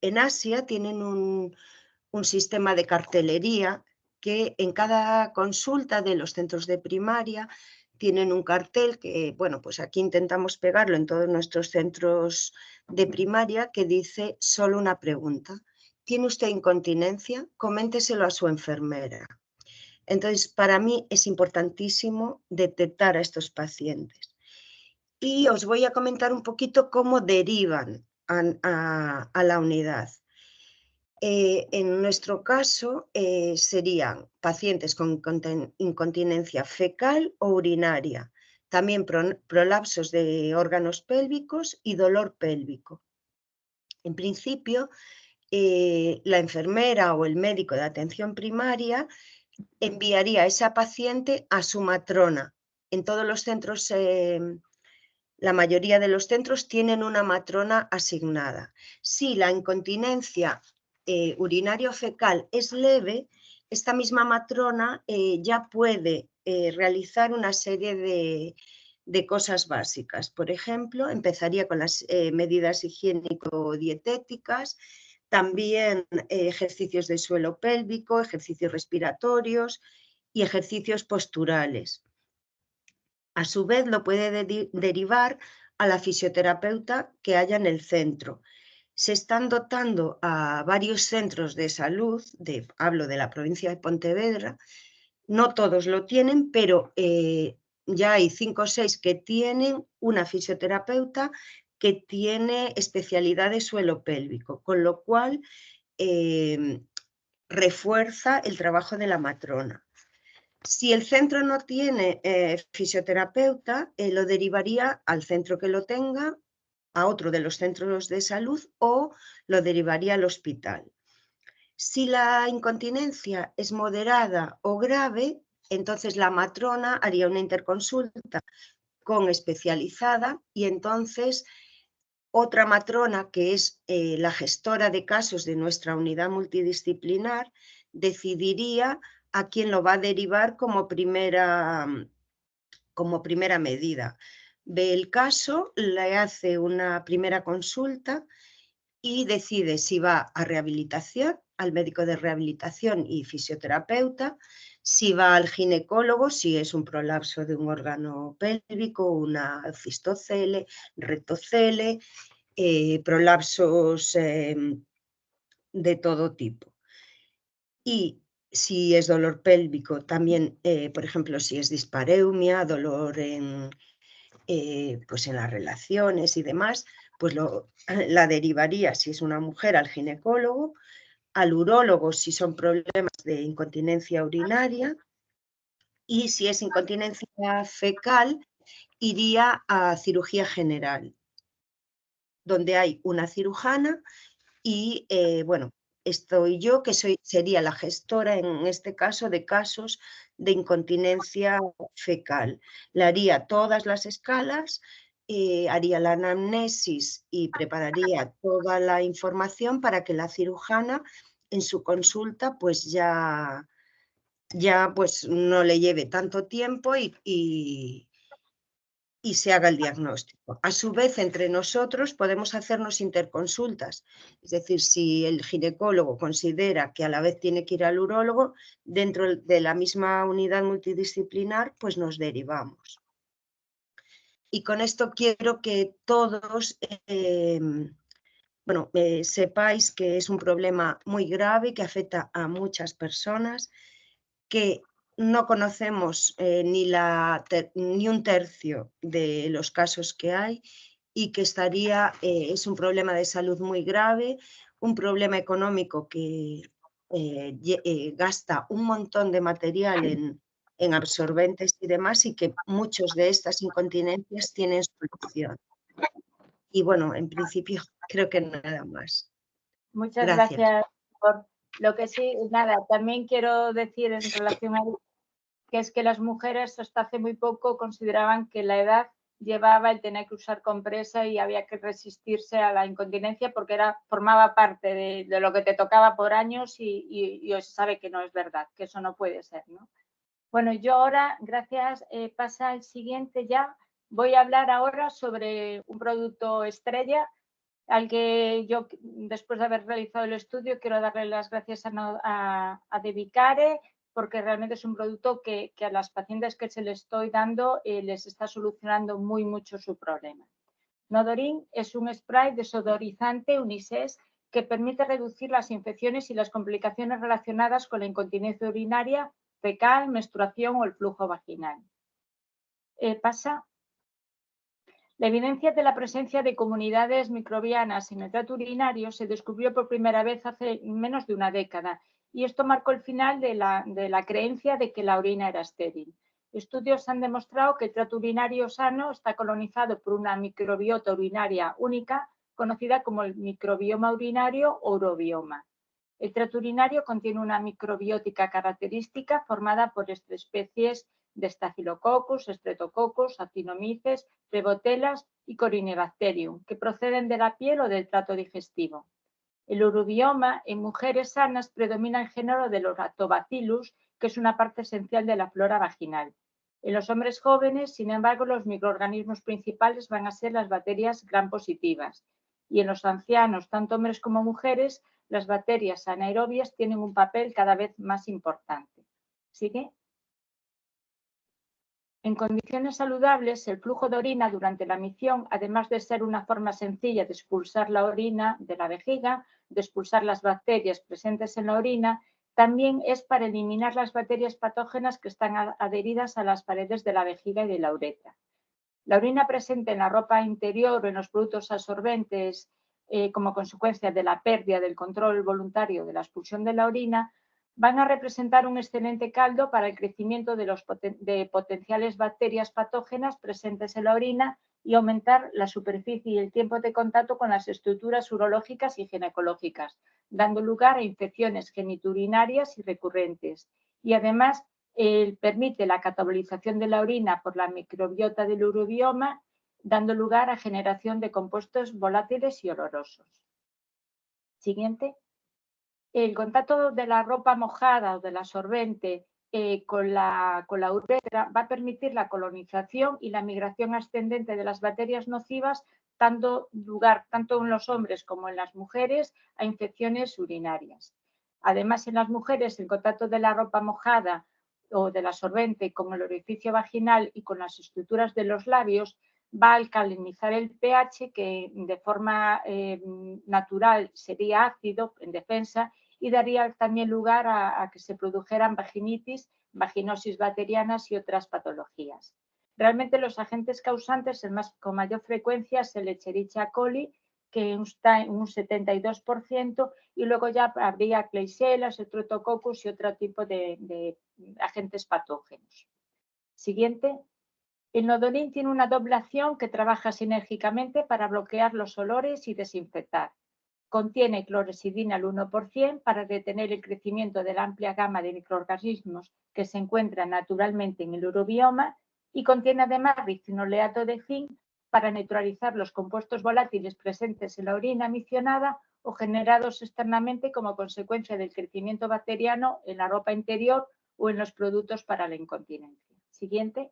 D: En Asia tienen un sistema de cartelería que en cada consulta de los centros de primaria tienen un cartel que, bueno, pues aquí intentamos pegarlo en todos nuestros centros de primaria, que dice solo una pregunta: ¿tiene usted incontinencia? Coménteselo a su enfermera. Entonces, para mí es importantísimo detectar a estos pacientes. Y os voy a comentar un poquito cómo derivan a la unidad. En nuestro caso serían pacientes con incontinencia fecal o urinaria, también prolapsos de órganos pélvicos y dolor pélvico. En principio, la enfermera o el médico de atención primaria enviaría a esa paciente a su matrona. En todos los centros, la mayoría de los centros tienen una matrona asignada. Si la incontinencia urinario-fecal es leve, esta misma matrona ya puede realizar una serie de cosas básicas. Por ejemplo, empezaría con las medidas higiénico-dietéticas, también ejercicios de suelo pélvico, ejercicios respiratorios y ejercicios posturales. A su vez, lo puede derivar a la fisioterapeuta que haya en el centro. Se están dotando a varios centros de salud, hablo de la provincia de Pontevedra, no todos lo tienen, pero ya hay 5 o 6 que tienen una fisioterapeuta que tiene especialidad de suelo pélvico, con lo cual refuerza el trabajo de la matrona. Si el centro no tiene fisioterapeuta, lo derivaría al centro que lo tenga, a otro de los centros de salud o lo derivaría al hospital. Si la incontinencia es moderada o grave, entonces la matrona haría una interconsulta con especializada y entonces otra matrona, que es la gestora de casos de nuestra unidad multidisciplinar, decidiría a quién lo va a derivar como primera medida. Ve el caso, le hace una primera consulta y decide si va a rehabilitación, al médico de rehabilitación y fisioterapeuta, si va al ginecólogo, si es un prolapso de un órgano pélvico, una cistocele, rectocele, prolapsos de todo tipo. Y si es dolor pélvico, también, por ejemplo, si es dispareumia, dolor pues en las relaciones y demás, pues la derivaría, si es una mujer, al ginecólogo, al urólogo si son problemas de incontinencia urinaria y si es incontinencia fecal, iría a cirugía general, donde hay una cirujana y, bueno, estoy yo, que sería la gestora en este caso de casos de incontinencia fecal. Le haría todas las escalas, haría la anamnesis y prepararía toda la información para que la cirujana en su consulta pues ya pues no le lleve tanto tiempo y se haga el diagnóstico. A su vez, entre nosotros podemos hacernos interconsultas. Es decir, si el ginecólogo considera que a la vez tiene que ir al urólogo, dentro de la misma unidad multidisciplinar, pues nos derivamos. Y con esto quiero que todos sepáis que es un problema muy grave que afecta a muchas personas, que no conocemos ni un tercio de los casos que hay y que es un problema de salud muy grave, un problema económico que gasta un montón de material en absorbentes y demás y que muchos de estas incontinencias tienen solución. Y bueno, en principio creo que nada más.
C: Muchas gracias por lo que sí, nada, también quiero decir en relación a que es que las mujeres hasta hace muy poco consideraban que la edad llevaba el tener que usar compresa y había que resistirse a la incontinencia porque formaba parte de lo que te tocaba por años y hoy se sabe que no es verdad, que eso no puede ser, ¿no? Bueno, yo ahora, gracias, pasa al siguiente ya. Voy a hablar ahora sobre un producto estrella al que yo, después de haber realizado el estudio, quiero darle las gracias a Devicare, porque realmente es un producto que a las pacientes que se le estoy dando les está solucionando mucho su problema. Nodorin es un spray desodorizante unisex que permite reducir las infecciones y las complicaciones relacionadas con la incontinencia urinaria, fecal, menstruación o el flujo vaginal. La evidencia de la presencia de comunidades microbianas en el tracto urinario se descubrió por primera vez hace menos de una década y esto marcó el final de la creencia de que la orina era estéril. Estudios han demostrado que el tracto urinario sano está colonizado por una microbiota urinaria única, conocida como el microbioma urinario o urobioma. El tracto urinario contiene una microbiótica característica formada por especies de Staphylococcus, Streptococcus, Actinomyces, Prebotelas y Corynebacterium, que proceden de la piel o del trato digestivo. El urobioma en mujeres sanas predomina el género de los Lactobacillus, que es una parte esencial de la flora vaginal. En los hombres jóvenes, sin embargo, los microorganismos principales van a ser las bacterias gram positivas. Y en los ancianos, tanto hombres como mujeres, las bacterias anaerobias tienen un papel cada vez más importante. ¿Sigue? En condiciones saludables, el flujo de orina durante la micción, además de ser una forma sencilla de expulsar la orina de la vejiga, de expulsar las bacterias presentes en la orina, también es para eliminar las bacterias patógenas que están adheridas a las paredes de la vejiga y de la uretra. La orina presente en la ropa interior o en los productos absorbentes como consecuencia de la pérdida del control voluntario de la expulsión de la orina van a representar un excelente caldo para el crecimiento de potenciales bacterias patógenas presentes en la orina y aumentar la superficie y el tiempo de contacto con las estructuras urológicas y ginecológicas, dando lugar a infecciones genitourinarias y recurrentes. Y además permite la catabolización de la orina por la microbiota del urobioma, dando lugar a generación de compuestos volátiles y olorosos. Siguiente. El contacto de la ropa mojada o del absorbente con la uretra va a permitir la colonización y la migración ascendente de las bacterias nocivas, dando lugar tanto en los hombres como en las mujeres a infecciones urinarias. Además, en las mujeres, el contacto de la ropa mojada o del absorbente con el orificio vaginal y con las estructuras de los labios va a alcalinizar el pH, que de forma natural sería ácido en defensa, y daría también lugar a que se produjeran vaginitis, vaginosis bacterianas y otras patologías. Realmente los agentes causantes con mayor frecuencia es el Escherichia coli, que está en un 72%, y luego ya habría Klebsiella, Streptococcus y otro tipo de agentes patógenos. Siguiente. El nodolín tiene una doble acción que trabaja sinérgicamente para bloquear los olores y desinfectar. Contiene clorexidina al 1% para detener el crecimiento de la amplia gama de microorganismos que se encuentran naturalmente en el urobioma y contiene además ricinoleato de zinc para neutralizar los compuestos volátiles presentes en la orina miccionada o generados externamente como consecuencia del crecimiento bacteriano en la ropa interior o en los productos para la incontinencia. Siguiente.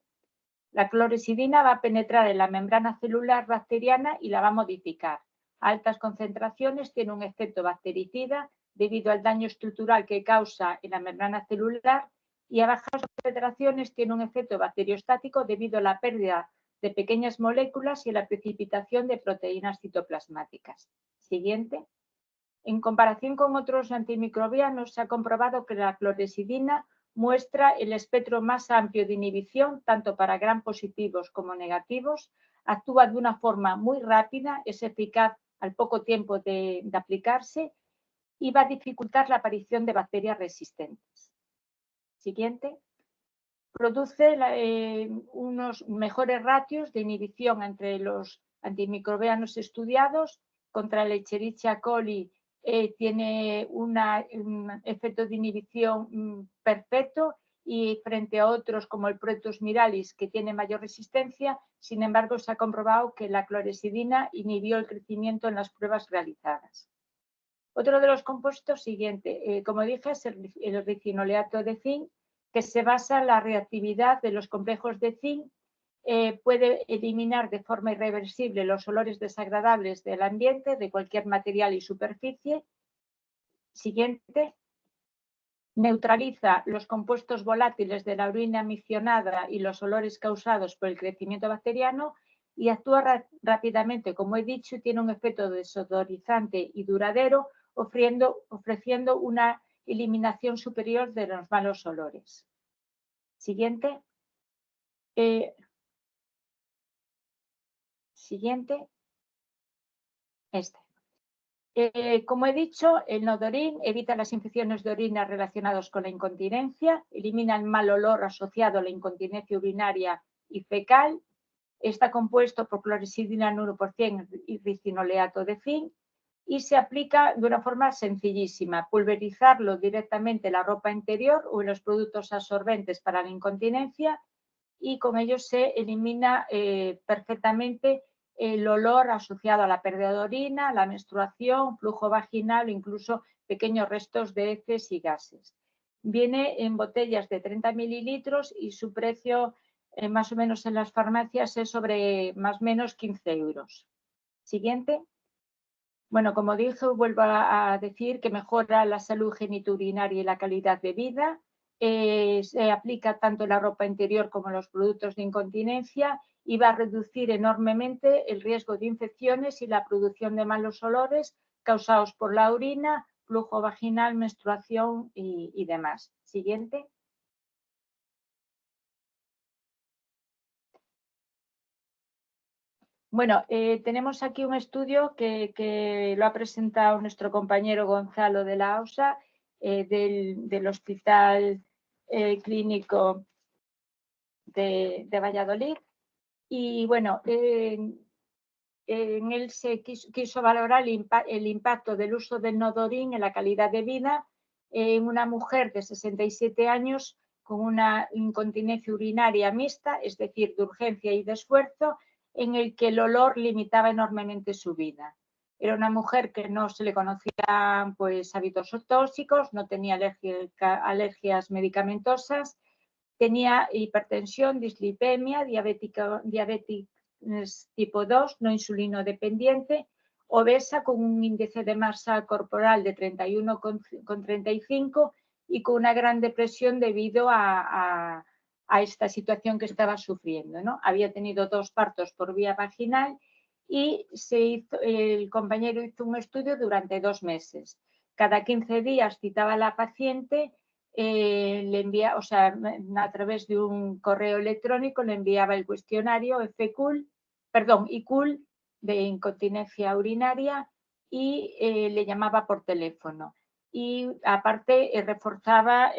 C: La clorexidina va a penetrar en la membrana celular bacteriana y la va a modificar. A altas concentraciones tiene un efecto bactericida debido al daño estructural que causa en la membrana celular y a bajas concentraciones tiene un efecto bacteriostático debido a la pérdida de pequeñas moléculas y a la precipitación de proteínas citoplasmáticas. Siguiente. En comparación con otros antimicrobianos, se ha comprobado que la clorexidina muestra el espectro más amplio de inhibición, tanto para gram positivos como negativos, actúa de una forma muy rápida, es eficaz al poco tiempo de aplicarse y va a dificultar la aparición de bacterias resistentes. Siguiente. Produce unos mejores ratios de inhibición entre los antimicrobianos estudiados. Contra el Escherichia coli tiene un efecto de inhibición perfecto y frente a otros como el Proteus miralis, que tiene mayor resistencia, sin embargo se ha comprobado que la clorexidina inhibió el crecimiento en las pruebas realizadas. Otro de los compuestos siguiente, como dije, es el ricinoleato de zinc, que se basa en la reactividad de los complejos de zinc, puede eliminar de forma irreversible los olores desagradables del ambiente, de cualquier material y superficie. Siguiente. Neutraliza los compuestos volátiles de la orina miccionada y los olores causados por el crecimiento bacteriano y actúa rápidamente, como he dicho, y tiene un efecto desodorizante y duradero, ofreciendo una eliminación superior de los malos olores. Siguiente. Siguiente. Este. Como he dicho, el Nodorin evita las infecciones de orina relacionadas con la incontinencia, elimina el mal olor asociado a la incontinencia urinaria y fecal, está compuesto por clorexidina 1% y ricinoleato de zinc y se aplica de una forma sencillísima, pulverizarlo directamente en la ropa interior o en los productos absorbentes para la incontinencia y con ello se elimina perfectamente el olor asociado a la pérdida de orina, la menstruación, flujo vaginal o incluso pequeños restos de heces y gases. Viene en botellas de 30 mililitros y su precio más o menos en las farmacias es sobre más o menos 15 euros. Siguiente. Bueno, como dije, vuelvo a decir que mejora la salud genitourinaria y la calidad de vida. Se aplica tanto en la ropa interior como en los productos de incontinencia y va a reducir enormemente el riesgo de infecciones y la producción de malos olores causados por la orina, flujo vaginal, menstruación y demás. Siguiente. Bueno, tenemos aquí un estudio que lo ha presentado nuestro compañero Gonzalo de la AUSA del Hospital Clínico de Valladolid. Y bueno, en él se quiso valorar el impacto del uso del Nodorin en la calidad de vida en una mujer de 67 años con una incontinencia urinaria mixta, es decir, de urgencia y de esfuerzo, en el que el olor limitaba enormemente su vida. Era una mujer que no se le conocían pues, hábitos tóxicos, no tenía alergias medicamentosas, tenía hipertensión, dislipemia, diabetes tipo 2, no insulino dependiente, obesa con un índice de masa corporal de 31,35 y con una gran depresión debido a esta situación que estaba sufriendo, ¿no? Había tenido 2 partos por vía vaginal y el compañero hizo un estudio durante 2 meses. Cada 15 días citaba a la paciente, le envía, o sea, a través de un correo electrónico le enviaba el cuestionario ICUL de incontinencia urinaria y le llamaba por teléfono. Y aparte reforzaba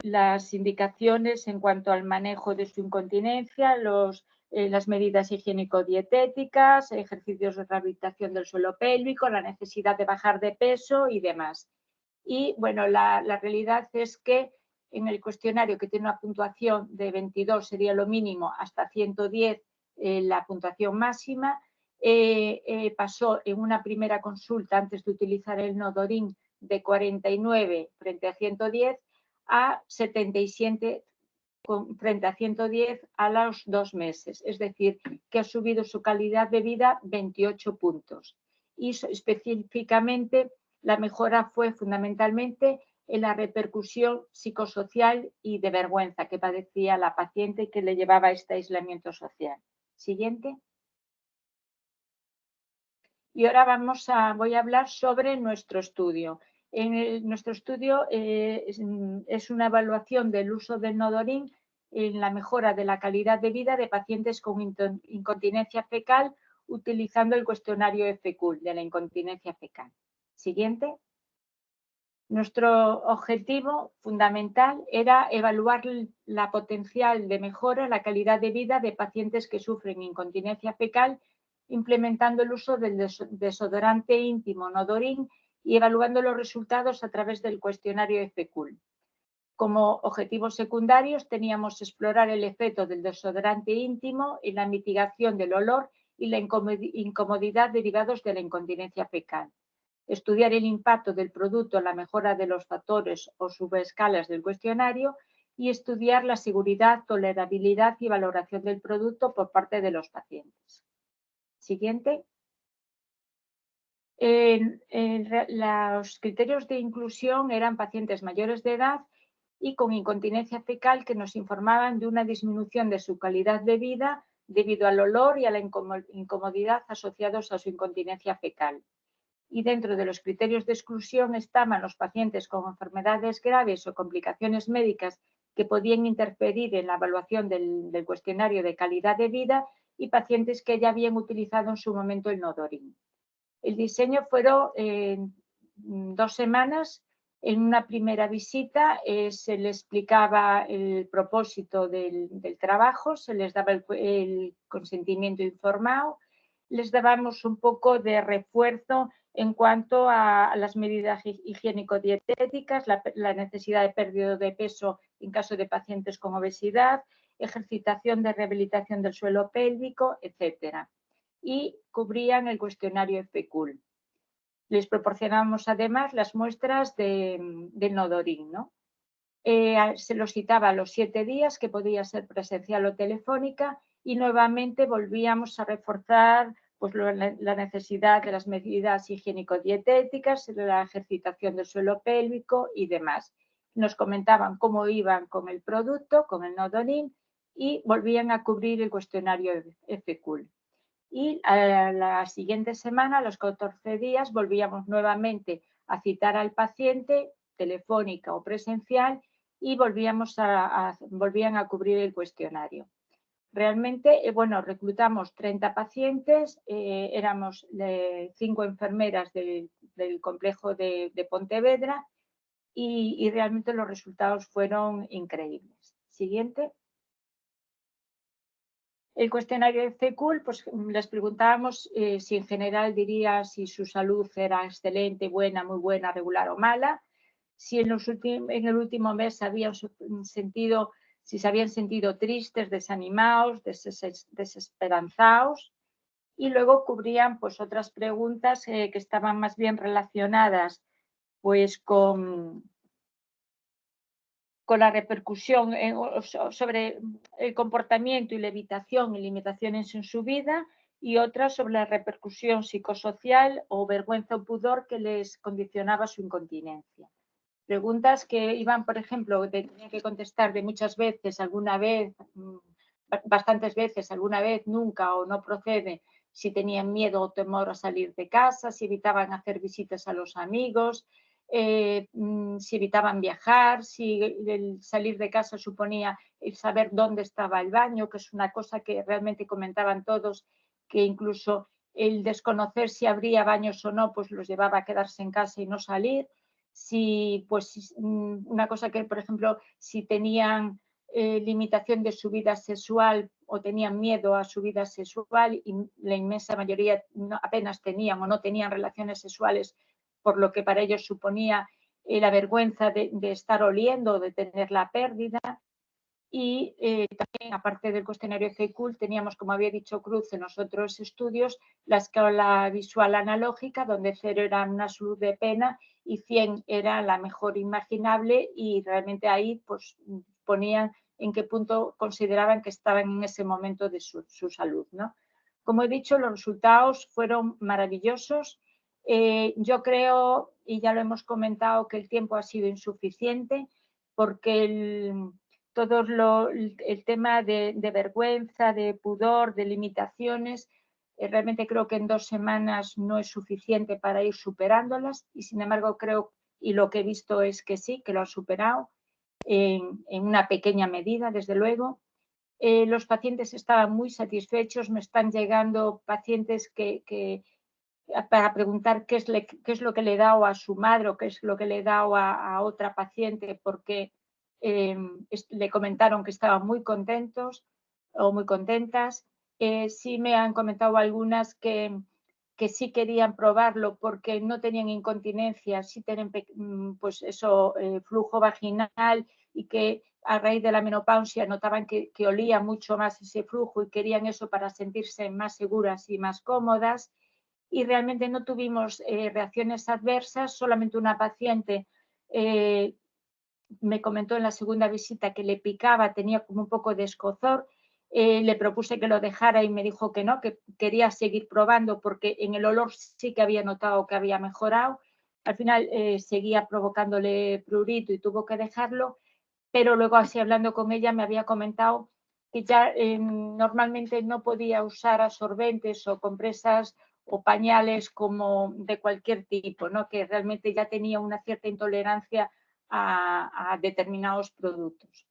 C: las indicaciones en cuanto al manejo de su incontinencia, las medidas higiénico-dietéticas, ejercicios de rehabilitación del suelo pélvico, la necesidad de bajar de peso y demás. Y bueno, la realidad es que en el cuestionario, que tiene una puntuación de 22 sería lo mínimo, hasta 110 la puntuación máxima, pasó en una primera consulta antes de utilizar el Nodorin de 49 frente a 110 a 77 frente a 110 a los 2 meses. Es decir, que ha subido su calidad de vida 28 puntos. Y específicamente la mejora fue fundamentalmente en la repercusión psicosocial y de vergüenza que padecía la paciente que le llevaba a este aislamiento social. Siguiente. Y ahora voy a hablar sobre nuestro estudio. Nuestro estudio es una evaluación del uso del Nodorin en la mejora de la calidad de vida de pacientes con incontinencia fecal utilizando el cuestionario FQL de la incontinencia fecal. Siguiente. Nuestro objetivo fundamental era evaluar la potencial de mejora, la calidad de vida de pacientes que sufren incontinencia fecal, implementando el uso del desodorante íntimo Nodorin y evaluando los resultados a través del cuestionario FQL. Como objetivos secundarios teníamos explorar el efecto del desodorante íntimo en la mitigación del olor y la incomodidad derivados de la incontinencia fecal. Estudiar el impacto del producto en la mejora de los factores o subescalas del cuestionario y estudiar la seguridad, tolerabilidad y valoración del producto por parte de los pacientes. Siguiente. Los criterios de inclusión eran pacientes mayores de edad y con incontinencia fecal que nos informaban de una disminución de su calidad de vida debido al olor y a la incomodidad asociados a su incontinencia fecal. Y dentro de los criterios de exclusión estaban los pacientes con enfermedades graves o complicaciones médicas que podían interferir en la evaluación del cuestionario de calidad de vida y pacientes que ya habían utilizado en su momento el Nodorin. El diseño fueron 2 semanas. En una primera visita se les explicaba el propósito del trabajo, se les daba el consentimiento informado, les dábamos un poco de refuerzo en cuanto a las medidas higiénico-dietéticas, la necesidad de pérdida de peso en caso de pacientes con obesidad, ejercitación de rehabilitación del suelo pélvico, etc. Y cubrían el cuestionario FECUL. Les proporcionamos además las muestras del Nodorin, ¿no? Se los citaba a los 7 días, que podía ser presencial o telefónica, y nuevamente volvíamos a reforzar pues, la necesidad de las medidas higiénico-dietéticas, la ejercitación del suelo pélvico y demás. Nos comentaban cómo iban con el producto, con el Nodorin, y volvían a cubrir el cuestionario FECUL. Y a la siguiente semana, a los 14 días, volvíamos nuevamente a citar al paciente, telefónica o presencial, y volvían a cubrir el cuestionario. Realmente, bueno, reclutamos 30 pacientes, éramos 5 enfermeras del complejo de Pontevedra y realmente los resultados fueron increíbles. Siguiente. El cuestionario de FECUL, pues les preguntábamos si en general diría si su salud era excelente, buena, muy buena, regular o mala, si en el último mes se habían sentido tristes, desanimados, desesperanzados, y luego cubrían pues otras preguntas que estaban más bien relacionadas pues con la repercusión sobre el comportamiento y la evitación y limitaciones en su vida, y otras sobre la repercusión psicosocial o vergüenza o pudor que les condicionaba su incontinencia. Preguntas que iban, por ejemplo, tenía que contestar de muchas veces, alguna vez, bastantes veces, alguna vez, nunca o no procede, si tenían miedo o temor a salir de casa, si evitaban hacer visitas a los amigos, si evitaban viajar, si el salir de casa suponía el saber dónde estaba el baño, que es una cosa que realmente comentaban todos, que incluso el desconocer si habría baños o no, pues los llevaba a quedarse en casa y no salir. Si, pues, una cosa que, por ejemplo, si tenían limitación de su vida sexual o tenían miedo a su vida sexual, y la inmensa mayoría apenas tenían o no tenían relaciones sexuales, por lo que para ellos suponía la vergüenza de estar oliendo o de tener la pérdida. Y también, aparte del cuestionario FECUL, teníamos, como había dicho Cruz en los otros estudios, la escala visual analógica, donde 0 era una salud de pena y 100 era la mejor imaginable, y realmente ahí pues ponían en qué punto consideraban que estaban en ese momento de su salud, ¿no? Como he dicho, los resultados fueron maravillosos. Yo creo, y ya lo hemos comentado, que el tiempo ha sido insuficiente, porque todo el tema de vergüenza, de pudor, de limitaciones, realmente creo que en 2 semanas no es suficiente para ir superándolas, y sin embargo creo, y lo que he visto es que sí, que lo han superado en una pequeña medida, desde luego. Los pacientes estaban muy satisfechos, me están llegando pacientes que para preguntar qué es lo que le he dado a su madre o qué es lo que le he dado a otra paciente, porque le comentaron que estaban muy contentos o muy contentas. Sí me han comentado algunas que sí querían probarlo porque no tenían incontinencia, sí tienen pues eso, flujo vaginal, y que a raíz de la menopausia notaban que olía mucho más ese flujo y querían eso para sentirse más seguras y más cómodas. Y realmente no tuvimos reacciones adversas, solamente una paciente me comentó en la segunda visita que le picaba, tenía como un poco de escozor. Le propuse que lo dejara y me dijo que no, que quería seguir probando porque en el olor sí que había notado que había mejorado. Al final seguía provocándole prurito y tuvo que dejarlo, pero luego así hablando con ella me había comentado que ya normalmente no podía usar absorbentes o compresas o pañales como de cualquier tipo, ¿no? Que realmente ya tenía una cierta intolerancia a determinados productos.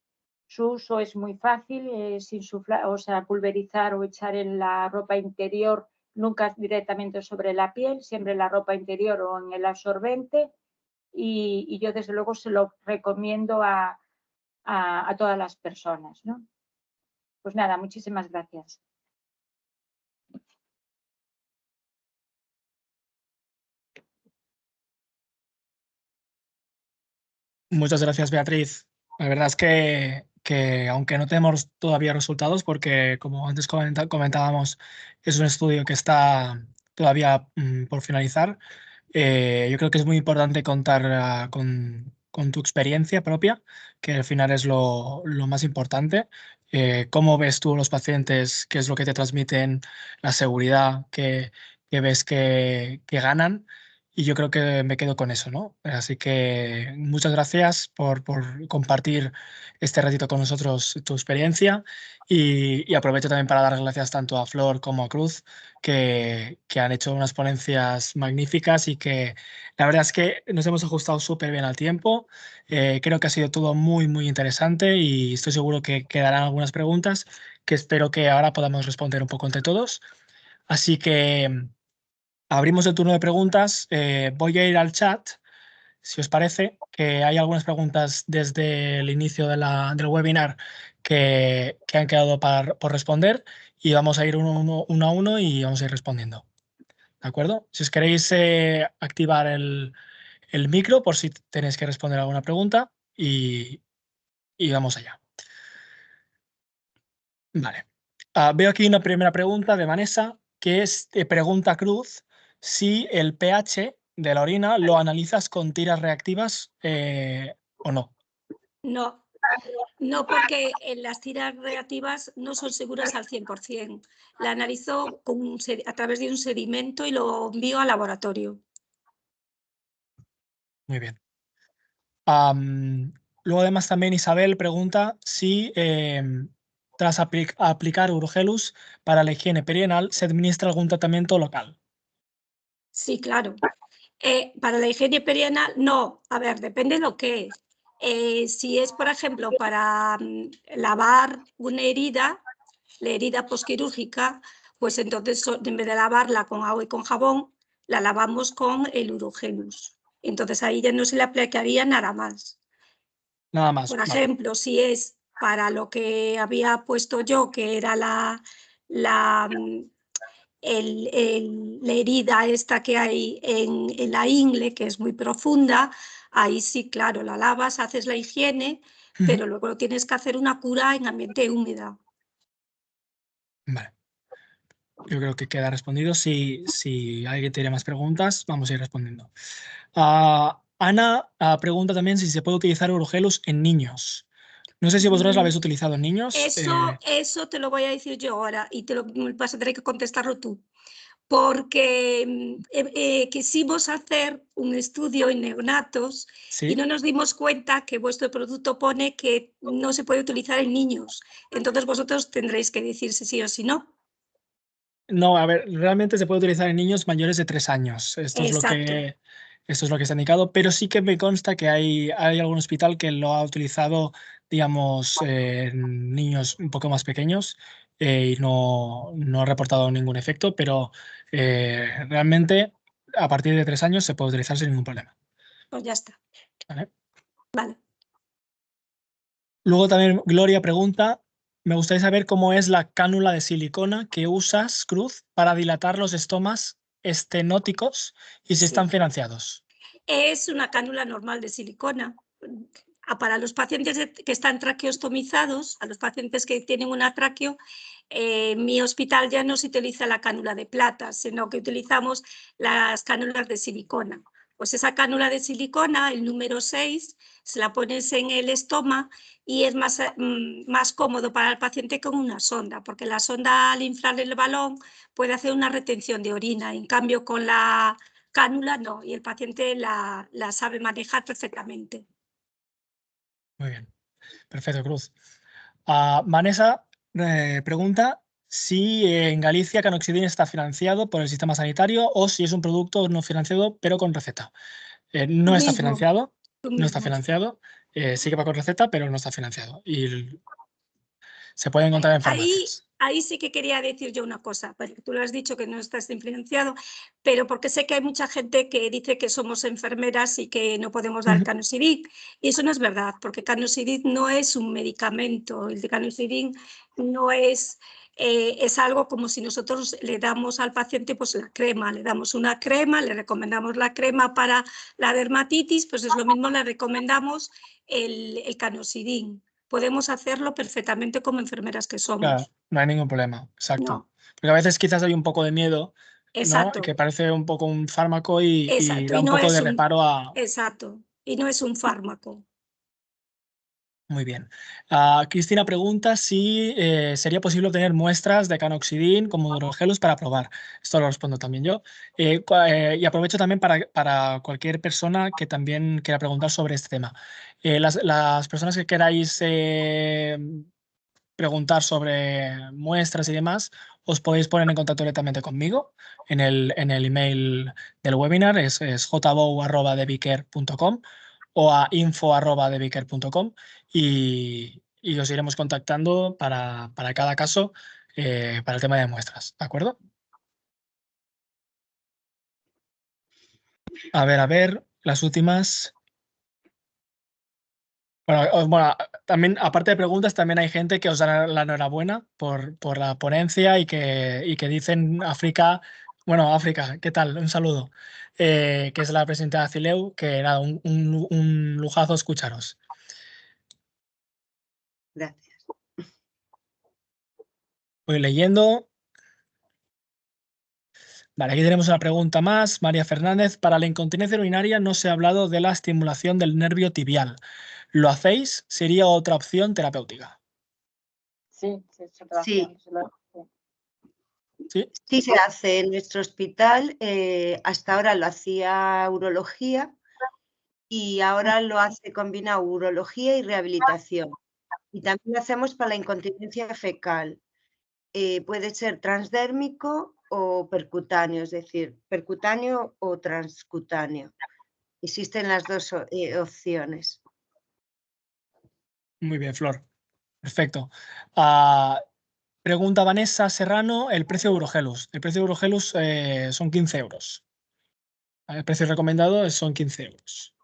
C: Su uso es muy fácil, sin insuflar, o sea, pulverizar o echar en la ropa interior, nunca directamente sobre la piel, siempre en la ropa interior o en el absorbente. Y yo desde luego se lo recomiendo a todas las personas, ¿no? Pues nada, muchísimas gracias.
A: Muchas gracias, Beatriz. La verdad es que aunque no tenemos todavía resultados, porque como antes comentábamos, es un estudio que está todavía por finalizar, yo creo que es muy importante contar con tu experiencia propia, que al final es lo más importante. ¿Cómo ves tú a los pacientes? ¿Qué es lo que te transmiten? La seguridad que ves que ganan. Y yo creo que me quedo con eso, ¿no? Así que muchas gracias por compartir este ratito con nosotros tu experiencia y aprovecho también para dar las gracias tanto a Flor como a Cruz, que han hecho unas ponencias magníficas y que la verdad es que nos hemos ajustado súper bien al tiempo. Creo que ha sido todo muy, muy interesante y estoy seguro que quedarán algunas preguntas que espero que ahora podamos responder un poco entre todos. Así que abrimos el turno de preguntas. Voy a ir al chat, si os parece, que hay algunas preguntas desde el inicio del webinar que han quedado por responder y vamos a ir uno a uno y vamos a ir respondiendo. ¿De acuerdo? Si os queréis activar el micro por si tenéis que responder alguna pregunta y vamos allá. Vale. Veo aquí una primera pregunta de Vanessa, que es, pregunta Cruz, si el pH de la orina lo analizas con tiras reactivas o no.
B: No, no, porque las tiras reactivas no son seguras al 100%. La analizo a través de un sedimento y lo envío al laboratorio.
A: Muy bien. Luego además también Isabel pregunta si tras aplicar Urgelus para la higiene perianal se administra algún tratamiento local.
B: Sí, claro. Para la higiene perianal, no. A ver, depende de lo que es. Si es, por ejemplo, para lavar una herida, la herida posquirúrgica, pues entonces en vez de lavarla con agua y con jabón, la lavamos con el Urogelus. Entonces ahí ya no se le aplicaría nada más.
A: Nada más.
B: Por ejemplo, si es para lo que había puesto yo, que era la herida esta que hay en la ingle, que es muy profunda, ahí sí, claro, la lavas, haces la higiene, pero luego tienes que hacer una cura en ambiente húmedo.
A: Vale. Yo creo que queda respondido. Si alguien tiene más preguntas, vamos a ir respondiendo. Ana pregunta también si se puede utilizar Urgelus en niños. No sé si vosotros lo habéis utilizado en niños.
B: Eso te lo voy a decir yo ahora y vas a tener que contestarlo tú. Porque quisimos hacer un estudio en neonatos y no nos dimos cuenta que vuestro producto pone que no se puede utilizar en niños. Entonces vosotros tendréis que decir si sí o si no.
A: No, a ver, realmente se puede utilizar en niños mayores de 3 años. Esto es lo que está indicado, pero sí que me consta que hay algún hospital que lo ha utilizado, digamos, en niños un poco más pequeños y no ha reportado ningún efecto, pero realmente a partir de 3 años se puede utilizar sin ningún problema.
B: Pues ya está.
A: Vale. Luego también Gloria pregunta, me gustaría saber cómo es la cánula de silicona que usas, Cruz, para dilatar los estomas estenóticos y si están financiados.
B: Es una cánula normal de silicona. Para los pacientes que están traqueostomizados, a los pacientes que tienen una traqueo, mi hospital ya no se utiliza la cánula de plata, sino que utilizamos las cánulas de silicona. Pues esa cánula de silicona, el número 6, se la pones en el estómago y es más cómodo para el paciente con una sonda, porque la sonda al inflar el balón puede hacer una retención de orina. En cambio, con la cánula no, y el paciente la sabe manejar perfectamente.
A: Muy bien, perfecto, Cruz. Vanessa pregunta si en Galicia Canoxidin está financiado por el sistema sanitario o si es un producto no financiado pero con receta. No está financiado, no está financiado, sí que va con receta, pero no está financiado. Y se puede encontrar en farmacias.
B: Ahí sí que quería decir yo una cosa, porque tú lo has dicho que no estás influenciado, pero porque sé que hay mucha gente que dice que somos enfermeras y que no podemos dar Canoxidin. Y eso no es verdad, porque Canoxidin no es un medicamento. El de Canoxidin no es algo como si nosotros le damos al paciente pues la crema, le damos una crema, le recomendamos la crema para la dermatitis, pues es lo mismo, le recomendamos el Canoxidin. Podemos hacerlo perfectamente como enfermeras que somos.
A: Claro, no hay ningún problema, exacto.
B: No.
A: Porque a veces quizás hay un poco de miedo, ¿no?
B: Exacto.
A: Que parece un poco un fármaco y
B: Exacto.
A: da
B: Y
A: un
B: no
A: poco
B: es
A: de reparo a...
B: Exacto. Y no es un fármaco.
A: Muy bien. Cristina pregunta si sería posible obtener muestras de Canoxidin como Durogelus para probar. Esto lo respondo también yo. Y aprovecho también para cualquier persona que también quiera preguntar sobre este tema. Las personas que queráis preguntar sobre muestras y demás, os podéis poner en contacto directamente conmigo en el email del webinar, es jbow@debiker.com o a info@debiker.com y os iremos contactando para cada caso para el tema de muestras, ¿de acuerdo? A ver, las últimas... Bueno, también, aparte de preguntas, también hay gente que os da la enhorabuena por la ponencia y que dicen África, ¿qué tal? Un saludo. Que es la presidenta de Acileu, que nada, un lujazo escucharos.
D: Gracias.
A: Voy leyendo. Vale, aquí tenemos una pregunta más. María Fernández, para la incontinencia urinaria no se ha hablado de la estimulación del nervio tibial. ¿Lo hacéis? ¿Sería otra opción terapéutica?
C: Sí, es otra
D: Sí.
C: opción.
A: Sí.
D: Sí, se hace en nuestro hospital. Hasta ahora lo hacía urología y ahora lo hace combinado urología y rehabilitación. Y también lo hacemos para la incontinencia fecal. Puede ser transdérmico o percutáneo, es decir, percutáneo o transcutáneo. Existen las dos opciones.
A: Muy bien, Flor. Perfecto. Pregunta Vanessa Serrano, el precio de Urogelus. El precio de Urogelus son 15 euros. El precio recomendado son 15 euros.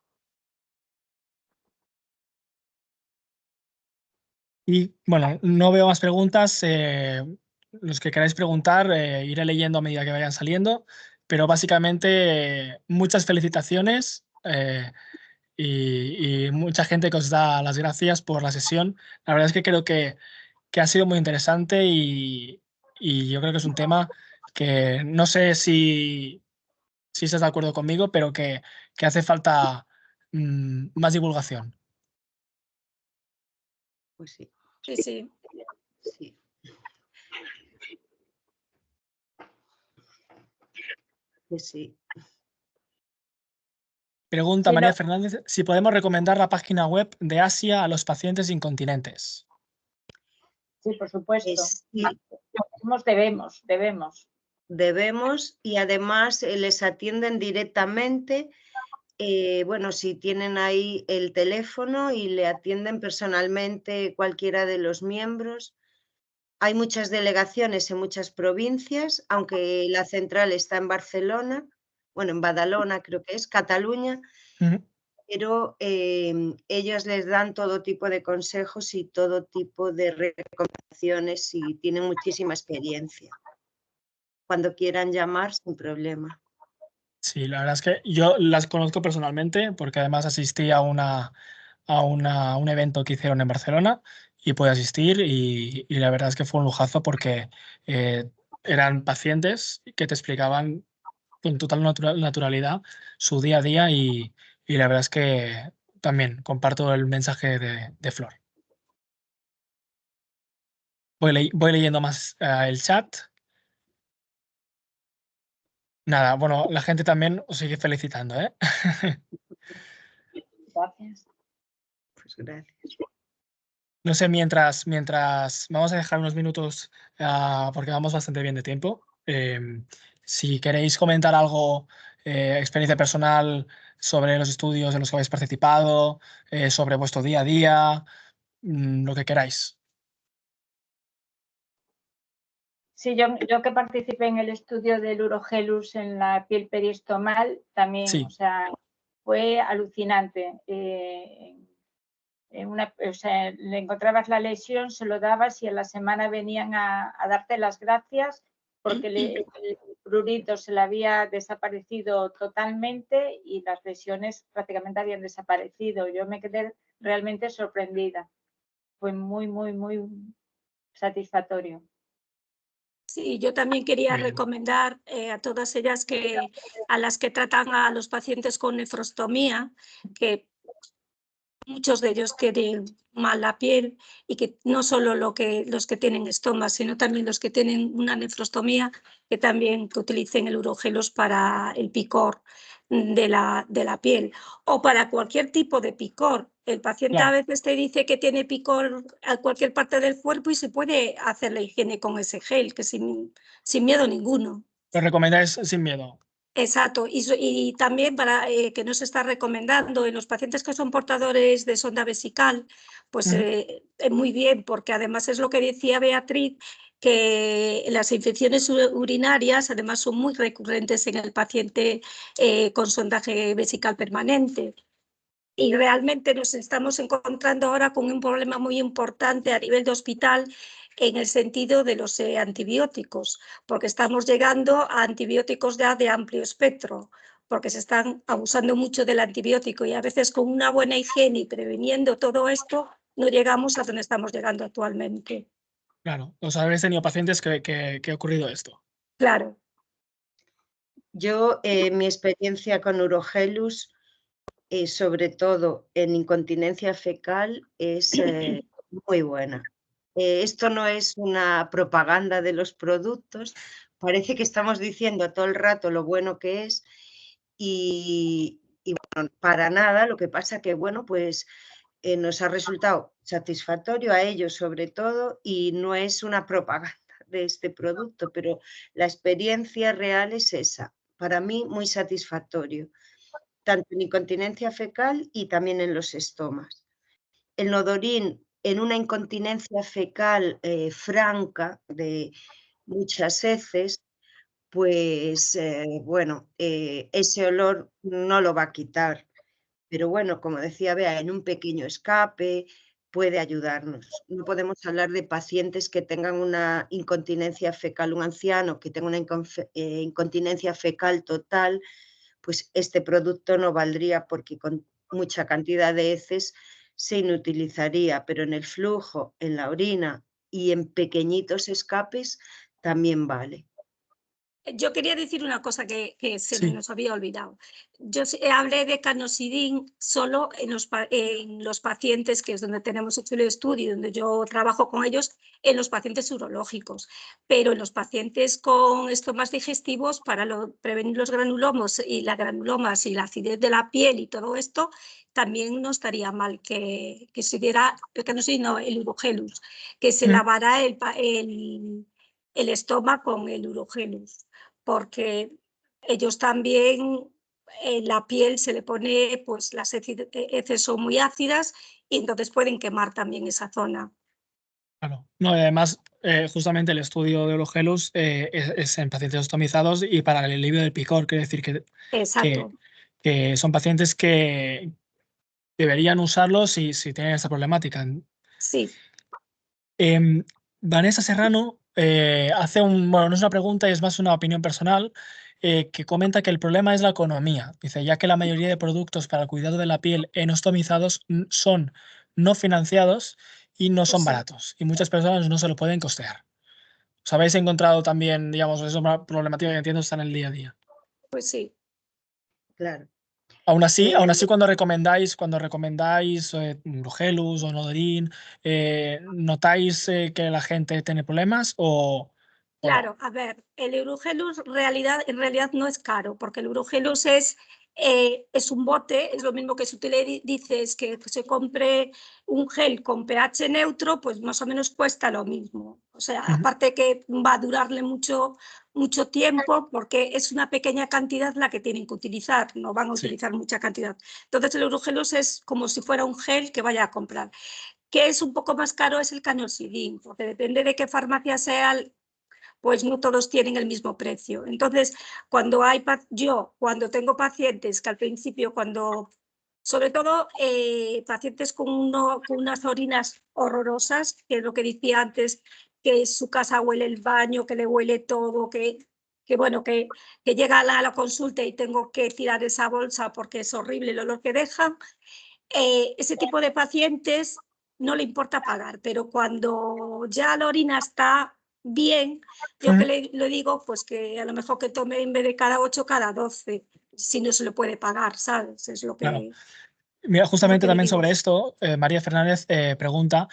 A: Y bueno, no veo más preguntas. Los que queráis preguntar, iré leyendo a medida que vayan saliendo. Pero básicamente, muchas felicitaciones y mucha gente que os da las gracias por la sesión. La verdad es que creo que ha sido muy interesante y yo creo que es un tema que no sé si estás de acuerdo conmigo, pero que hace falta más divulgación.
D: Pues sí.
B: Sí, sí.
D: Sí. Pues sí.
A: Pregunta
C: Sí,
A: María
C: no.
A: Fernández si podemos recomendar la página web de Asia a los pacientes incontinentes.
C: Sí, por supuesto.
D: Sí.
C: Debemos.
D: Debemos y además les atienden directamente. Bueno, si tienen ahí el teléfono y le atienden personalmente cualquiera de los miembros. Hay muchas delegaciones en muchas provincias, aunque la central está en Barcelona, bueno, en Badalona creo que es, Cataluña, pero ellos les dan todo tipo de consejos y todo tipo de recomendaciones y tienen muchísima experiencia. Cuando quieran llamar, sin problema.
A: Sí, la verdad es que yo las conozco personalmente porque además asistí a un evento que hicieron en Barcelona y pude asistir y la verdad es que fue un lujazo porque eran pacientes que te explicaban con total naturalidad su día a día y la verdad es que también comparto el mensaje de Flor. Voy leyendo más el chat. Nada, bueno, la gente también os sigue felicitando, ¿eh?
C: Gracias.
D: Pues gracias.
A: No sé, mientras vamos a dejar unos minutos porque vamos bastante bien de tiempo. Si queréis comentar algo, experiencia personal sobre los estudios en los que habéis participado, sobre vuestro día a día, lo que queráis.
C: Sí, yo que participé en el estudio del urogelus en la piel periostomal, también,
A: Sí.
C: o sea, fue alucinante. O sea, le encontrabas la lesión, se lo dabas y en la semana venían a darte las gracias porque el prurito se le había desaparecido totalmente y las lesiones prácticamente habían desaparecido. Yo me quedé realmente sorprendida. Fue muy, muy, muy satisfactorio.
B: Sí, yo también quería recomendar a todas ellas a las que tratan a los pacientes con nefrostomía, que muchos de ellos tienen mala piel y que no solo los que tienen estomas, sino también los que tienen una nefrostomía, que también que utilicen el urogelus para el picor de la piel o para cualquier tipo de picor. El paciente a veces te dice que tiene picor a cualquier parte del cuerpo y se puede hacer la higiene con ese gel, que sin miedo ninguno.
A: Lo recomendáis sin miedo.
B: Exacto, y también para que no se está recomendando en los pacientes que son portadores de sonda vesical, pues muy bien, porque además es lo que decía Beatriz, que las infecciones urinarias además son muy recurrentes en el paciente con sondaje vesical permanente. Y realmente nos estamos encontrando ahora con un problema muy importante a nivel de hospital en el sentido de los antibióticos, porque estamos llegando a antibióticos ya de amplio espectro, porque se están abusando mucho del antibiótico y a veces con una buena higiene y previniendo todo esto no llegamos a donde estamos llegando actualmente.
A: Claro, os habréis tenido pacientes que ha ocurrido esto.
B: Claro.
D: Yo, mi experiencia con urogelus, sobre todo en incontinencia fecal, es muy buena. Esto no es una propaganda de los productos, parece que estamos diciendo todo el rato lo bueno que es y bueno, para nada, lo que pasa que, bueno, pues nos ha resultado satisfactorio a ellos sobre todo y no es una propaganda de este producto, pero la experiencia real es esa. Para mí, muy satisfactorio, tanto en incontinencia fecal y también en los estomas. El nodorín en una incontinencia fecal franca de muchas heces, pues bueno, ese olor no lo va a quitar. Pero bueno, como decía Bea, en un pequeño escape puede ayudarnos. No podemos hablar de pacientes que tengan una incontinencia fecal, un anciano que tenga una incontinencia fecal total, pues este producto no valdría porque con mucha cantidad de heces se inutilizaría, pero en el flujo, en la orina y en pequeñitos escapes también vale.
B: Yo quería decir una cosa que se
A: Sí.
B: nos había olvidado. Yo hablé de canosidin solo en los pacientes, que es donde tenemos hecho el estudio, donde yo trabajo con ellos, en los pacientes urológicos. Pero en los pacientes con estomas digestivos, para prevenir los granulomos y las granulomas y la acidez de la piel y todo esto, también no estaría mal que se diera el canosidin, no, el urogelus, que se lavara el estómago con el urogelus, porque ellos también en la piel se le pone, pues las heces son muy ácidas y entonces pueden quemar también esa zona.
A: Claro. No, y además, justamente el estudio de urogelus es en pacientes ostomizados y para el alivio del picor, quiere decir
B: Exacto.
A: que son pacientes que deberían usarlos si tienen esa problemática.
B: Sí.
A: Vanessa Serrano hace bueno, no es una pregunta, es más una opinión personal, que comenta que el problema es la economía. Dice, ya que la mayoría de productos para el cuidado de la piel en ostomizados son no financiados y no son baratos, y muchas personas no se lo pueden costear. ¿Os habéis encontrado también, digamos, es una problemática que entiendo está en el día a día?
B: Pues sí.
D: Claro.
A: Aún así, cuando recomendáis urogelus o nodorín, ¿notáis que la gente tiene problemas o
B: Claro,
A: no?
B: a ver, el urogelus en realidad no es caro, porque el urogelus es es un bote, es lo mismo que si tú le dices que se compre un gel con pH neutro, pues más o menos cuesta lo mismo. O sea, aparte que va a durarle mucho tiempo porque es una pequeña cantidad la que tienen que utilizar, no van a utilizar mucha cantidad. Entonces el Urogelus es como si fuera un gel que vaya a comprar. Que es un poco más caro es el Canoxidin, porque depende de qué farmacia sea, pues no todos tienen el mismo precio. Entonces, cuando tengo pacientes que al principio, sobre todo pacientes con unas orinas horrorosas, que es lo que decía antes, que su casa huele el baño, que le huele todo, que llega a la consulta y tengo que tirar esa bolsa porque es horrible el olor que dejan. Ese tipo de pacientes no le importa pagar, pero cuando ya la orina está bien, yo que le digo, pues que a lo mejor que tome en vez de cada 8, cada 12, si no se le puede pagar, ¿sabes? Es lo que...
A: Claro. Mira, justamente también
B: digo.
A: sobre esto, María Fernández pregunta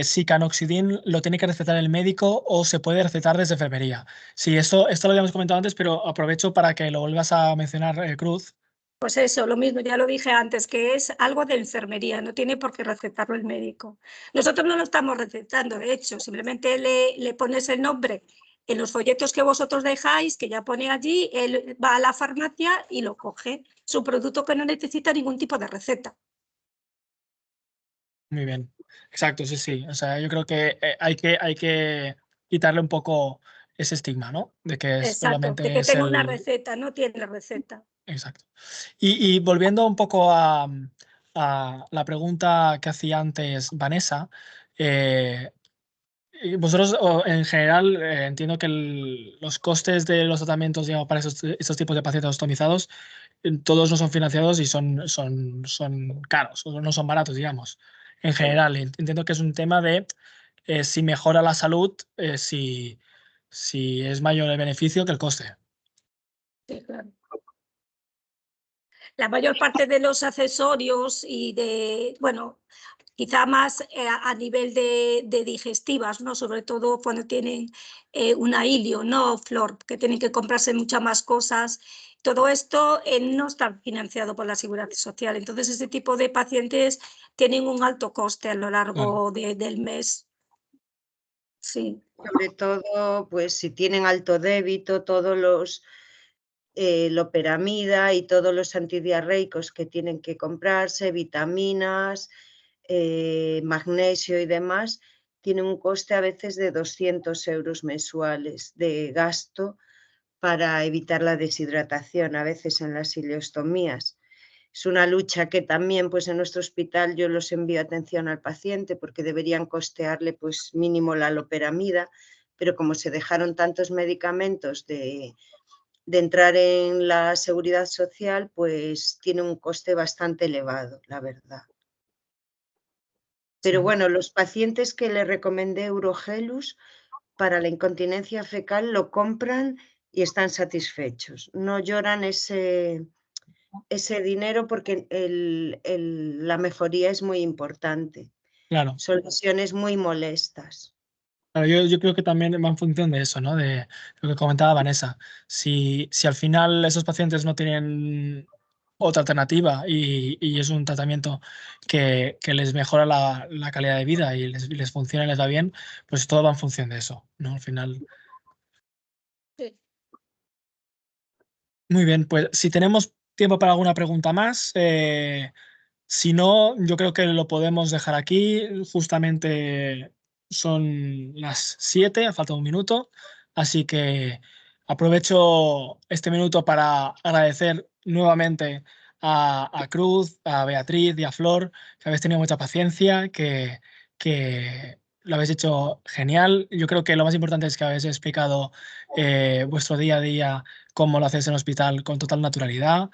A: si Canoxidin lo tiene que recetar el médico o se puede recetar desde enfermería. Sí, esto lo habíamos comentado antes, pero aprovecho para que lo vuelvas a mencionar, Cruz.
B: Pues eso, lo mismo, ya lo dije antes, que es algo de enfermería, no tiene por qué recetarlo el médico. Nosotros no lo estamos recetando, de hecho, simplemente le pones el nombre en los folletos que vosotros dejáis, que ya pone allí, él va a la farmacia y lo coge. Es un producto que no necesita ningún tipo de receta.
A: Muy bien, exacto, sí, sí. O sea, yo creo que hay que quitarle un poco ese estigma, ¿no? De que
B: Exacto, de
A: solamente
B: que
A: es
B: tenga una
A: el...
B: receta, no tiene receta.
A: Exacto. Y volviendo un poco a la pregunta que hacía antes Vanessa, y vosotros en general entiendo que los costes de los tratamientos, digamos, para estos tipos de pacientes ostomizados, todos no son financiados y son caros, o no son baratos, digamos. En general, entiendo que es un tema de si mejora la salud, si es mayor el beneficio que el coste.
B: Sí, claro. La mayor parte de los accesorios y quizá más a nivel de digestivas, ¿no? Sobre todo cuando tienen una ilio, ¿no? Flor, que tienen que comprarse muchas más cosas. Todo esto no está financiado por la Seguridad Social. Entonces, ese tipo de pacientes tienen un alto coste a lo largo del mes. Sí.
D: Sobre todo, pues si tienen alto débito, todos los loperamida y todos los antidiarreicos que tienen que comprarse, vitaminas, magnesio y demás, tienen un coste a veces de 200 euros mensuales de gasto para evitar la deshidratación, a veces en las ileostomías. Es una lucha que también pues en nuestro hospital yo los envío atención al paciente porque deberían costearle pues mínimo la loperamida, pero como se dejaron tantos medicamentos de entrar en la seguridad social, pues tiene un coste bastante elevado, la verdad. Pero bueno, los pacientes que le recomendé Urogelus para la incontinencia fecal lo compran y están satisfechos. No lloran ese dinero porque la mejoría es muy importante.
A: Claro.
D: Son lesiones muy molestas.
A: Claro, yo creo que también va en función de eso, ¿no? De lo que comentaba Vanessa. Si al final esos pacientes no tienen otra alternativa y es un tratamiento que les mejora la calidad de vida y les funciona y les va bien, pues todo va en función de eso, ¿no? Al final.
B: Sí.
A: Muy bien, pues si tenemos tiempo para alguna pregunta más, si no, yo creo que lo podemos dejar aquí. Justamente son las 7, falta un minuto, así que aprovecho este minuto para agradecer nuevamente a Cruz, a Beatriz y a Flor, que habéis tenido mucha paciencia, que lo habéis hecho genial. Yo creo que lo más importante es que habéis explicado vuestro día a día, cómo lo hacéis en el hospital con total naturalidad,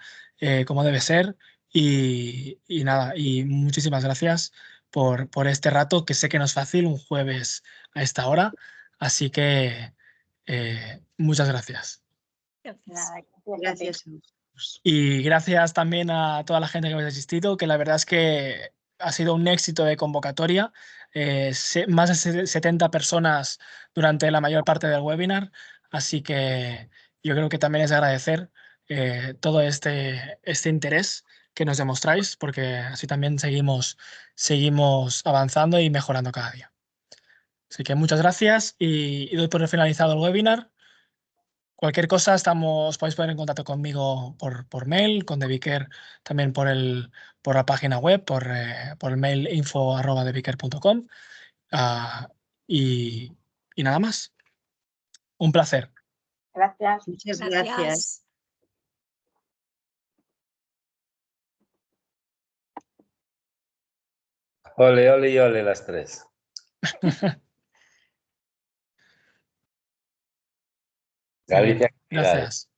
A: como debe ser. Y nada, y muchísimas gracias por este rato, que sé que no es fácil un jueves a esta hora, así que muchas gracias.
C: Nada,
D: Gracias.
A: Y gracias también a toda la gente que habéis asistido, que la verdad es que ha sido un éxito de convocatoria. Más de 70 personas durante la mayor parte del webinar, así que yo creo que también es agradecer todo este interés que nos demostráis, porque así también seguimos avanzando y mejorando cada día. Así que muchas gracias y doy por finalizado el webinar. Cualquier cosa podéis poner en contacto conmigo por mail, con Deviker también por la página web, por el mail info@deviker.com. Y nada más. Un placer.
C: Gracias.
D: Muchas gracias.
E: Ole, ole y ole las tres. Galicia.
A: Gracias.